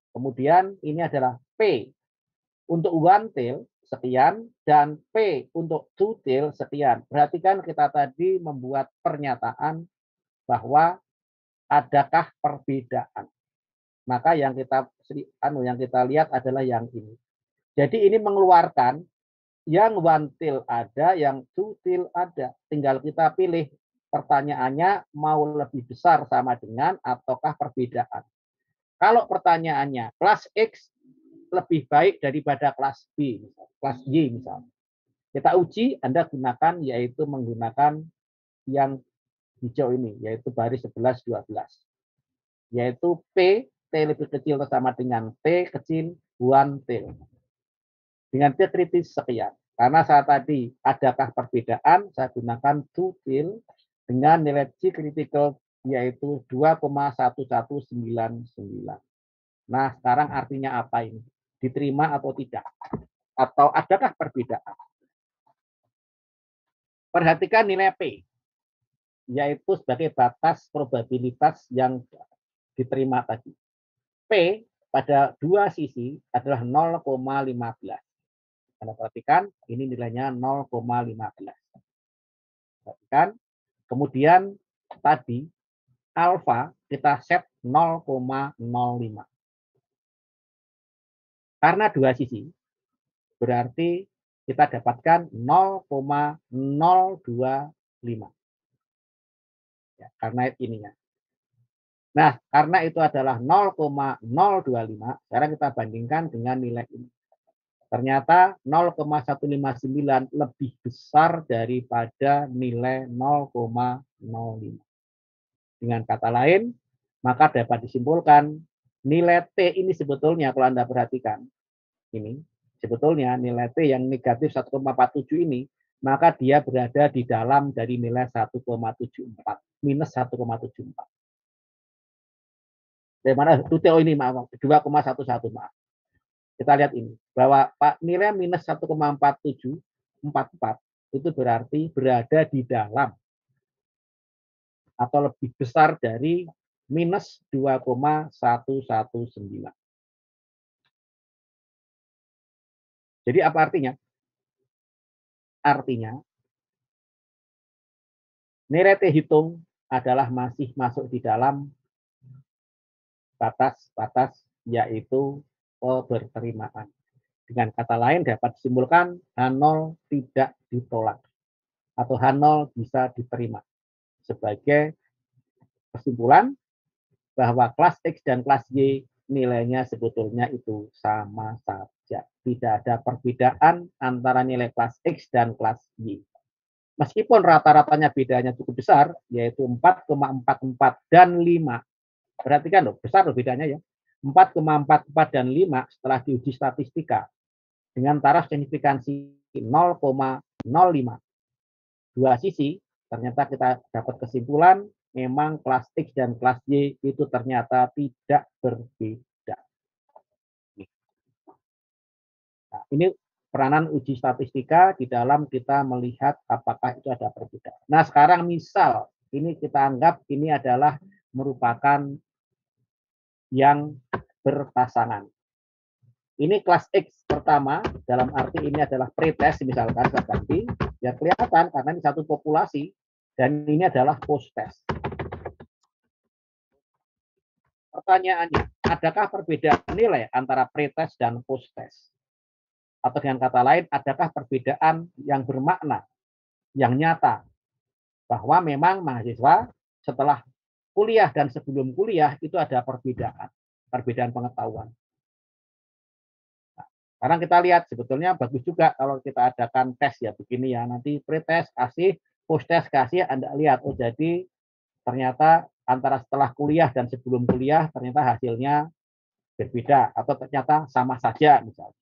Speaker 1: Kemudian ini adalah P untuk one tail sekian dan P untuk two tail sekian. Perhatikan kita tadi membuat pernyataan bahwa adakah perbedaan. Maka yang kita lihat adalah yang ini. Jadi ini mengeluarkan Yang one till ada, yang two till ada. Tinggal kita pilih pertanyaannya mau lebih besar sama dengan ataukah perbedaan. Kalau pertanyaannya kelas X lebih baik daripada kelas B, kelas Y misalnya. Kita uji, Anda gunakan yaitu menggunakan yang hijau ini, yaitu baris 11, 12. Yaitu P, T lebih kecil atau sama dengan T kecil, one till. Dengan T kritis sekian. Karena saat tadi adakah perbedaan, saya gunakan two till dengan nilai G critical yaitu 2,1199. Nah, sekarang artinya apa ini? Diterima atau tidak? Atau adakah perbedaan? Perhatikan nilai P, yaitu sebagai batas probabilitas yang diterima tadi. P pada dua sisi adalah 0,15. Anda perhatikan, ini nilainya 0,15. Perhatikan, kemudian tadi alfa kita set 0,05. Karena dua sisi, berarti kita dapatkan 0,025. Ya, karena ininya. Nah, karena itu adalah 0,025, sekarang kita bandingkan dengan nilai ini. Ternyata 0,159 lebih besar daripada nilai 0,05. Dengan kata lain, maka dapat disimpulkan nilai T ini sebetulnya kalau Anda perhatikan, ini sebetulnya nilai T yang negatif 1,47 ini, maka dia berada di dalam dari nilai 1,74, minus 1,74. Dari mana Tuteo ini maaf 2,11 maaf. Kita lihat ini bahwa nilai minus 1,4744 itu berarti berada di dalam atau lebih besar dari minus 2,119. Jadi apa artinya? Artinya nilai T hitung adalah masih masuk di dalam batas-batas yaitu keberterimaan. Dengan kata lain dapat disimpulkan H0 tidak ditolak atau H0 bisa diterima. Sebagai kesimpulan bahwa kelas X dan kelas Y nilainya sebetulnya itu sama saja. Tidak ada perbedaan antara nilai kelas X dan kelas Y. Meskipun rata-ratanya bedanya cukup besar, yaitu 4,44 dan 5. Perhatikan loh, besar loh bedanya ya. 4,44 dan 5 setelah diuji statistika dengan taraf signifikansi 0,05. Dua sisi, ternyata kita dapat kesimpulan memang kelas X dan kelas Y itu ternyata tidak berbeda. Nah, ini peranan uji statistika di dalam kita melihat apakah itu ada perbedaan. Nah, sekarang misal ini kita anggap ini adalah merupakan yang berpasangan. Ini kelas X pertama, dalam arti ini adalah pretest misalkan, saya ganti, ya kelihatan karena ini satu populasi dan ini adalah post test. Pertanyaannya, adakah perbedaan nilai antara pretest dan post test? Atau dengan kata lain, adakah perbedaan yang bermakna, yang nyata, bahwa memang mahasiswa setelah kuliah dan sebelum kuliah itu ada perbedaan pengetahuan. Sekarang kita lihat sebetulnya bagus juga kalau kita adakan tes ya begini ya, nanti pretest kasih, post test kasih, Anda lihat oh jadi ternyata antara setelah kuliah dan sebelum kuliah ternyata hasilnya berbeda atau ternyata sama saja misalnya.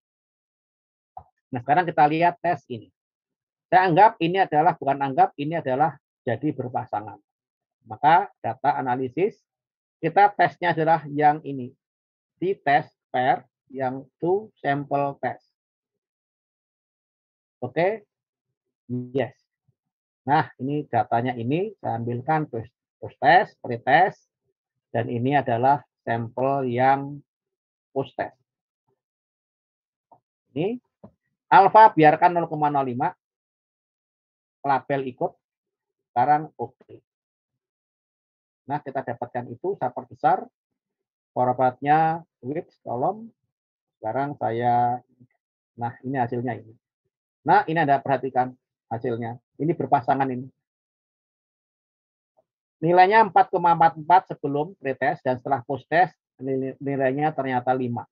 Speaker 1: Nah, sekarang kita lihat tes ini. Saya anggap ini adalah bukan anggap ini adalah jadi berpasangan. Maka data analisis kita tesnya adalah yang ini. Di tes pair yang two sample test. Oke? Yes. Nah, ini datanya ini saya ambilkan post test, pretest, dan ini adalah sampel yang post test. Ini alfa biarkan 0,05, label ikut, sekarang oke. Nah, kita dapatkan itu, saya perbesar, formatnya width, kolom, sekarang saya, nah ini hasilnya ini. Nah, ini Anda perhatikan hasilnya. Ini berpasangan ini. Nilainya 4,44 sebelum pretest dan setelah post-test nilainya ternyata 5.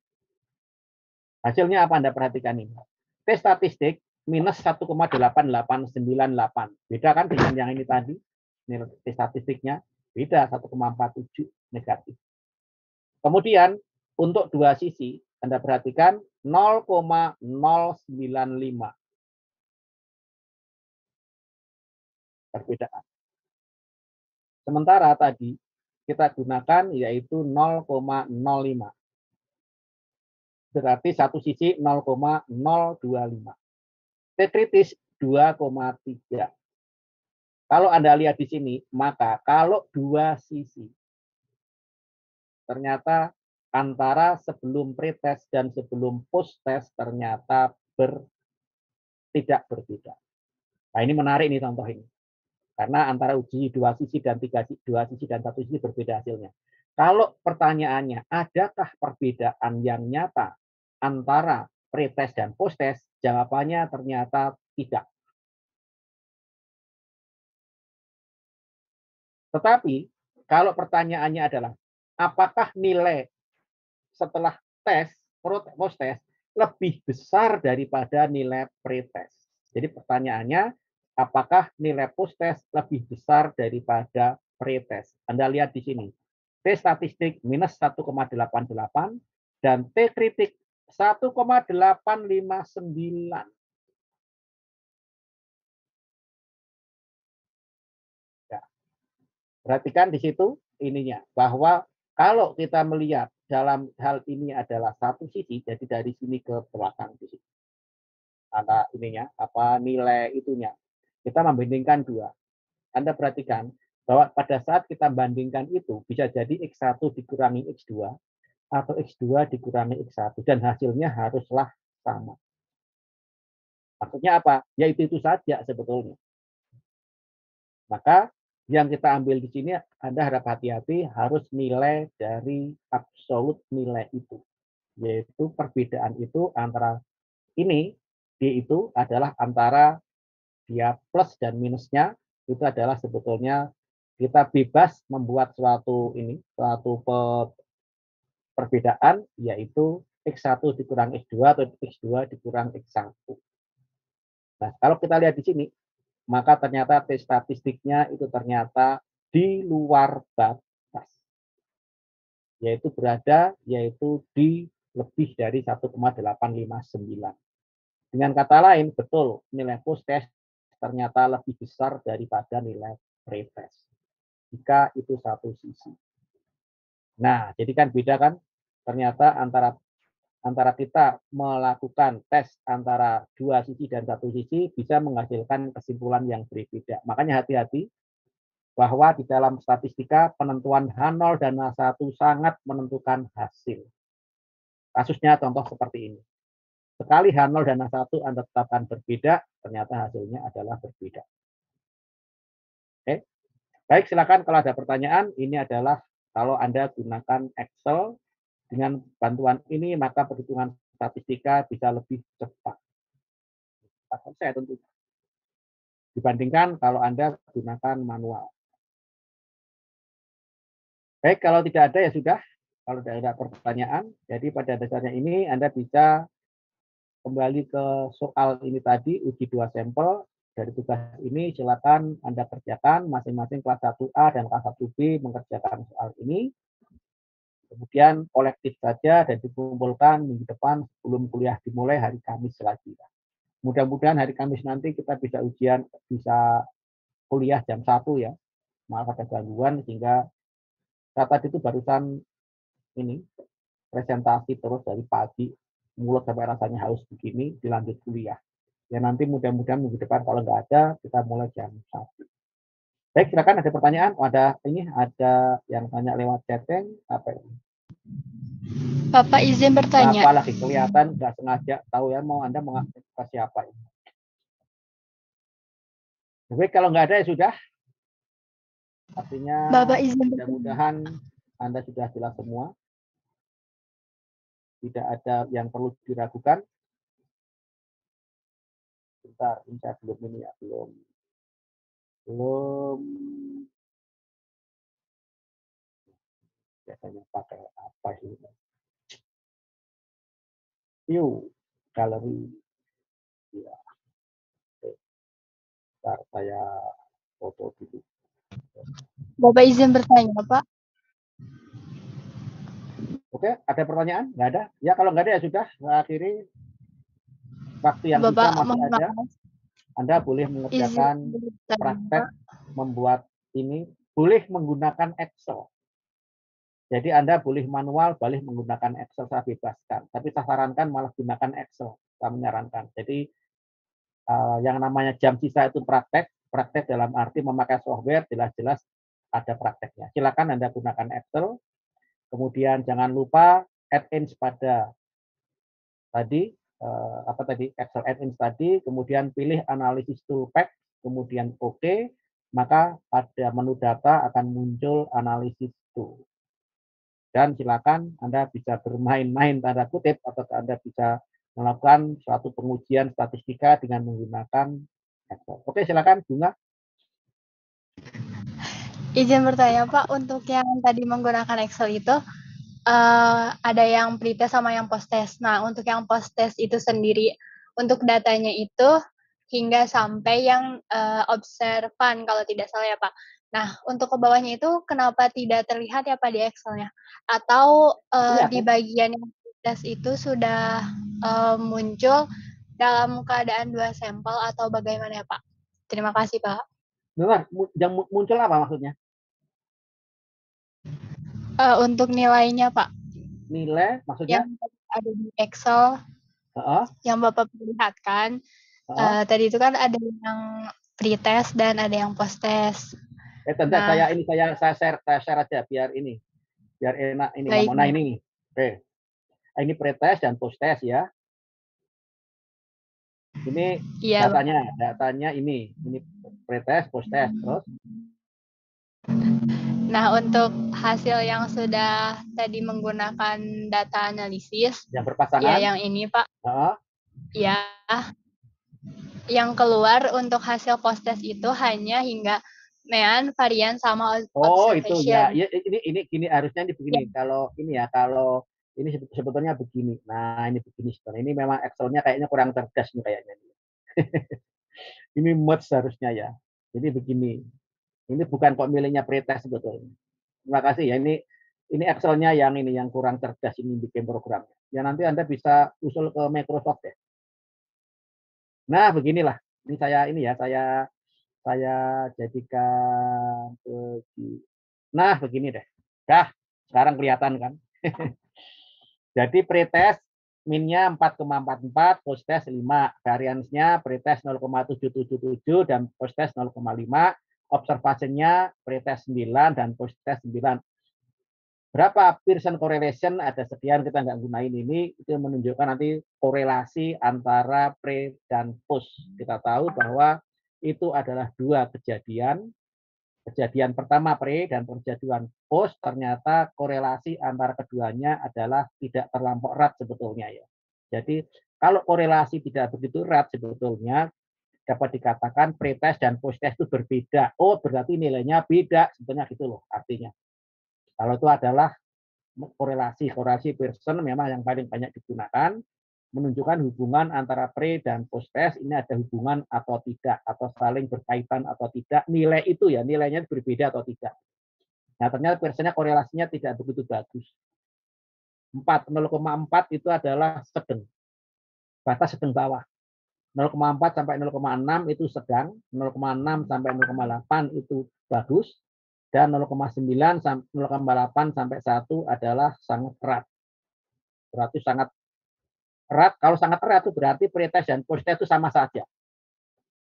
Speaker 1: Hasilnya apa Anda perhatikan ini? T statistik minus 1,8898. Beda kan dengan yang ini tadi? Nilai T statistiknya beda 1,47 negatif. Kemudian untuk dua sisi Anda perhatikan 0,095 perbedaan. Sementara tadi kita gunakan yaitu 0,05. Berarti satu sisi 0,025. T kritis 2,3. Kalau Anda lihat di sini, maka kalau dua sisi ternyata antara sebelum pretest dan sebelum post-test ternyata tidak berbeda. Nah, ini menarik nih contoh ini. Karena antara uji dua sisi dan dua sisi dan satu sisi berbeda hasilnya. Kalau pertanyaannya, adakah perbedaan yang nyata antara pretest dan post-test? Jawabannya ternyata tidak. Tetapi kalau pertanyaannya adalah, apakah nilai setelah tes, post-test, lebih besar daripada nilai pretest? Jadi pertanyaannya, apakah nilai post-test lebih besar daripada pretest? Anda lihat di sini. T statistik minus 1,88 dan T kritik 1,859. Ya, perhatikan di situ ininya bahwa kalau kita melihat dalam hal ini adalah satu sisi, jadi dari sini ke belakang di sini. Ada ininya, apa nilai itunya. Kita membandingkan dua. Anda perhatikan bahwa pada saat kita bandingkan itu bisa jadi X1 dikurangi X2 atau X2 dikurangi X1 dan hasilnya haruslah sama. Maksudnya apa? Ya itu saja sebetulnya. Maka yang kita ambil di sini Anda harap hati-hati harus nilai dari absolut nilai itu. Yaitu perbedaan itu antara ini, D itu adalah antara dia plus dan minusnya itu adalah sebetulnya kita bebas membuat suatu perbedaan yaitu X1 dikurang X2 atau X2 dikurang X1. Nah, kalau kita lihat di sini, maka ternyata T statistiknya itu ternyata di luar batas. Yaitu di lebih dari 1,859. Dengan kata lain, betul nilai post-test ternyata lebih besar daripada nilai pre-test. Jika itu satu sisi. Nah, jadi kan beda kan? Ternyata antara kita melakukan tes antara dua sisi dan satu sisi bisa menghasilkan kesimpulan yang berbeda. Makanya hati-hati bahwa di dalam statistika penentuan H0 dan H1 sangat menentukan hasil. Kasusnya contoh seperti ini. Sekali H0 dan H1 Anda tetapkan berbeda, ternyata hasilnya adalah berbeda. Oke. Baik, silakan kalau ada pertanyaan. Ini adalah kalau Anda gunakan Excel, dengan bantuan ini maka perhitungan statistika bisa lebih cepat. Saya tentu dibandingkan kalau Anda gunakan manual. Baik, kalau tidak ada ya sudah. Kalau tidak ada pertanyaan, jadi pada dasarnya ini Anda bisa kembali ke soal ini tadi, uji dua sampel. Dari tugas ini silakan Anda kerjakan masing-masing kelas 1A dan kelas 1B mengerjakan soal ini. Kemudian kolektif saja dan dikumpulkan minggu depan sebelum kuliah dimulai hari Kamis lagi. Mudah-mudahan hari Kamis nanti kita bisa kuliah jam 1 ya. Maaf ada gangguan sehingga saya tadi itu barusan ini presentasi terus dari pagi mulut sampai rasanya haus begini dilanjut kuliah. Ya nanti mudah-mudahan minggu depan kalau nggak ada kita mulai jam 1. Baik, silakan ada pertanyaan. Ada yang tanya lewat chatting apa ini?
Speaker 2: Bapak izin bertanya.
Speaker 1: Apa lagi kelihatan nggak sengaja tahu ya mau Anda mengaktifkan siapa ini. Baik, kalau nggak ada ya sudah. Artinya
Speaker 2: Bapak izin
Speaker 1: mudah-mudahan Anda sudah jelas semua. Tidak ada yang perlu diragukan. Bentar, ini saya belum ini ya, belum biasanya pakai apa sih? View, galeri, ya, bentar, saya foto dulu.
Speaker 2: Bapak izin bertanya, Pak.
Speaker 1: Oke, ada pertanyaan? Nggak ada? Ya kalau nggak ada ya sudah, saya akhiri. Waktu yang
Speaker 2: Bapak
Speaker 1: sisa masih ada. Anda boleh
Speaker 2: izin
Speaker 1: mengerjakan
Speaker 2: bertanya,
Speaker 1: praktek
Speaker 2: Pak.
Speaker 1: membuat ini, boleh menggunakan Excel. Jadi Anda boleh manual, boleh menggunakan Excel, saya bebaskan. Tapi saya sarankan malah gunakan Excel, saya menyarankan. Jadi yang namanya jam sisa itu praktek, praktek dalam arti memakai software, jelas-jelas ada prakteknya. Silakan Anda gunakan Excel, kemudian jangan lupa add-ins pada tadi, apa tadi, Excel add-ins tadi, kemudian pilih analisis toolpack, kemudian OK, maka pada menu data akan muncul analisis tool. Dan silakan Anda bisa bermain-main tanda kutip atau Anda bisa melakukan suatu pengujian statistika dengan menggunakan Excel. Oke, silakan Bunga.
Speaker 2: Izin bertanya, Pak, untuk yang tadi menggunakan Excel itu ada yang pretest sama yang post-test. Nah, untuk yang post-test itu sendiri, untuk datanya itu hingga sampai yang observan kalau tidak salah ya, Pak. Nah, untuk ke bawahnya itu kenapa tidak terlihat ya, Pak, di Excel-nya? Atau di bagian yang pretest itu sudah muncul dalam keadaan 2 sampel atau bagaimana ya, Pak? Terima kasih, Pak.
Speaker 1: Benar, yang muncul apa maksudnya?
Speaker 2: Untuk nilainya, Pak.
Speaker 1: Nilai maksudnya?
Speaker 2: Yang ada di Excel, yang Bapak perlihatkan, tadi itu kan ada yang pre-test dan ada yang post-test.
Speaker 1: Tentu saya share aja biar enak ini ngomong. Nah ini, oke. Ini pre-test dan post-test ya. Ini
Speaker 2: iya,
Speaker 1: datanya ini pre-test, post-test, terus.
Speaker 2: Nah, untuk hasil yang sudah tadi menggunakan data analisis,
Speaker 1: yang berpasangan,
Speaker 2: ya yang ini Pak, ya, yang keluar untuk hasil post-test itu hanya hingga mean, varian, sama observation.
Speaker 1: Itu ya. Ini gini harusnya ini begini. Ya. Kalau ini sebetulnya begini. Nah, ini begini sebenarnya. Ini memang Excel-nya kayaknya kurang cerdas nih kayaknya. Ini merge harusnya ya. Jadi begini. Ini bukan kok milihnya pretest sebetulnya. Terima kasih ya. Ini Excel-nya yang kurang cerdas ini bikin programnya. Ya nanti Anda bisa usul ke Microsoft ya. Nah, beginilah. Ini saya jadikan begini. Nah, begini deh. Sekarang kelihatan kan. Jadi pretest minnya 4,44, post-test 5. Variansnya pretest 0,777 dan post-test 0,5. Observasinya pretest 9 dan post-test 9. Berapa Pearson correlation? Ada sekian, kita nggak gunain ini. Itu menunjukkan nanti korelasi antara pre dan post. Kita tahu bahwa itu adalah dua kejadian. Kejadian pertama pre dan kejadian post, ternyata korelasi antara keduanya adalah tidak terlampau erat sebetulnya ya. Jadi kalau korelasi tidak begitu erat sebetulnya dapat dikatakan pre-test dan post-test itu berbeda. Oh, berarti nilainya beda sebetulnya gitu loh artinya. Kalau itu adalah korelasi Pearson memang yang paling banyak digunakan, menunjukkan hubungan antara pre dan post test ini ada hubungan atau tidak, atau saling berkaitan atau tidak, nilai itu ya, nilainya berbeda atau tidak. Nah, ternyata Pearsonnya korelasinya tidak begitu bagus. 0,4 itu adalah sedang, batas sedang bawah. 0,4 sampai 0,6 itu sedang, 0,6 sampai 0,8 itu bagus, dan 0,9 sampai 0,8 sampai 1 adalah sangat erat. Berarti sangat erat. Kalau sangat erat itu berarti pretest dan post-test itu sama saja.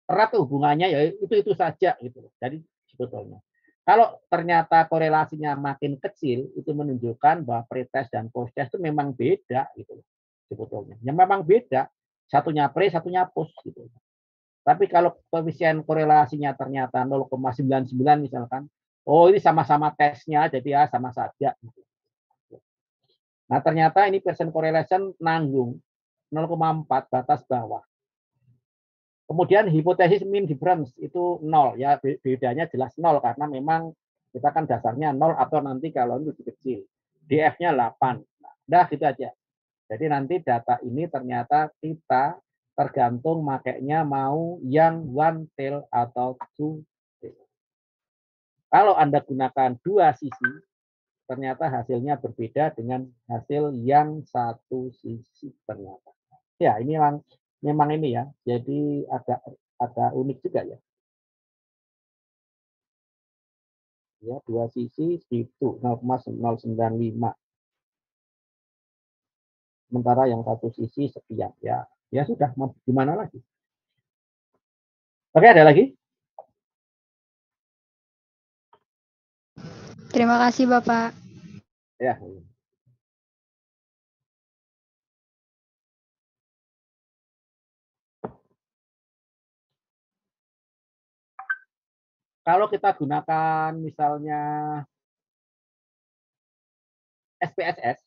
Speaker 1: Erat hubungannya ya itu saja gitu. Jadi sebetulnya kalau ternyata korelasinya makin kecil itu menunjukkan bahwa pretest dan post-test itu memang beda gitu sebetulnya. Yang memang beda, satunya pre, satunya post gitu. Tapi kalau koefisien korelasinya ternyata 0,99 misalkan, oh ini sama-sama tesnya jadi ya sama saja gitu. Nah, ternyata ini Pearson correlation nanggung 0,4 batas bawah. Kemudian hipotesis mean difference itu 0 ya, bedanya jelas 0 karena memang kita kan dasarnya 0 atau nanti kalau itu lebih kecil. DF-nya 8. Nah, udah gitu aja. Jadi nanti data ini ternyata kita tergantung makainya mau yang one tail atau two tail. Kalau Anda gunakan dua sisi, ternyata hasilnya berbeda dengan hasil yang satu sisi ternyata. Ya, ini memang ini ya. Jadi agak unik juga ya. Ya, dua sisi itu 0,095. Sementara yang satu sisi sekian ya. Ya sudah, gimana lagi? Oke, ada lagi?
Speaker 2: Terima kasih Bapak.
Speaker 1: Ya. Kalau kita gunakan misalnya SPSS,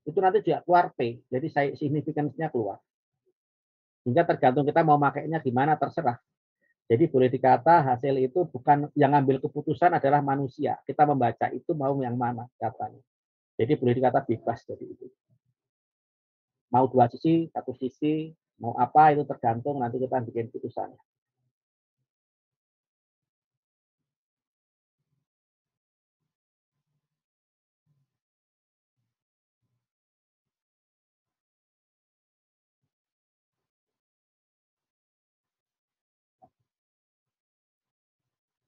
Speaker 1: itu nanti juga keluar P, jadi signifikansinya keluar. Sehingga tergantung kita mau makainya gimana, terserah. Jadi boleh dikata hasil itu bukan yang ngambil keputusan adalah manusia. Kita membaca itu mau yang mana datanya. Jadi boleh dikata bebas dari itu. Mau dua sisi, satu sisi, mau apa itu tergantung nanti kita bikin putusannya.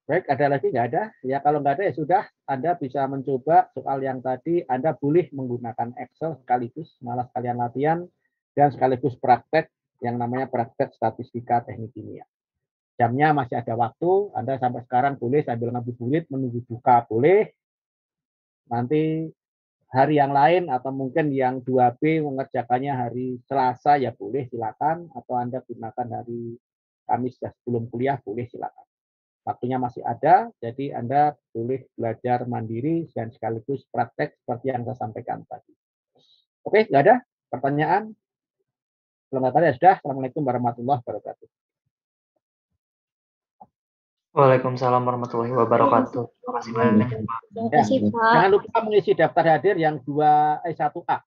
Speaker 1: Baik, ada lagi nggak ada? Ya kalau nggak ada ya sudah, Anda bisa mencoba soal yang tadi, Anda boleh menggunakan Excel sekaligus, malah sekalian latihan, dan sekaligus praktek, yang namanya praktek statistika teknik kimia. Jamnya masih ada waktu, Anda sampai sekarang boleh sambil ngabuburit, menunggu buka boleh, nanti hari yang lain atau mungkin yang 2B mengerjakannya hari Selasa ya boleh silakan, atau Anda gunakan hari Kamis sebelum kuliah boleh silakan. Waktunya masih ada, jadi Anda boleh belajar mandiri dan sekaligus praktek seperti yang saya sampaikan tadi. Oke, nggak ada pertanyaan? Kalau nggak ada ya sudah. Assalamualaikum warahmatullahi wabarakatuh.
Speaker 3: Waalaikumsalam warahmatullahi wabarakatuh. Terima kasih banyak.
Speaker 2: Terima kasih Pak.
Speaker 1: Jangan lupa mengisi daftar hadir yang 1A.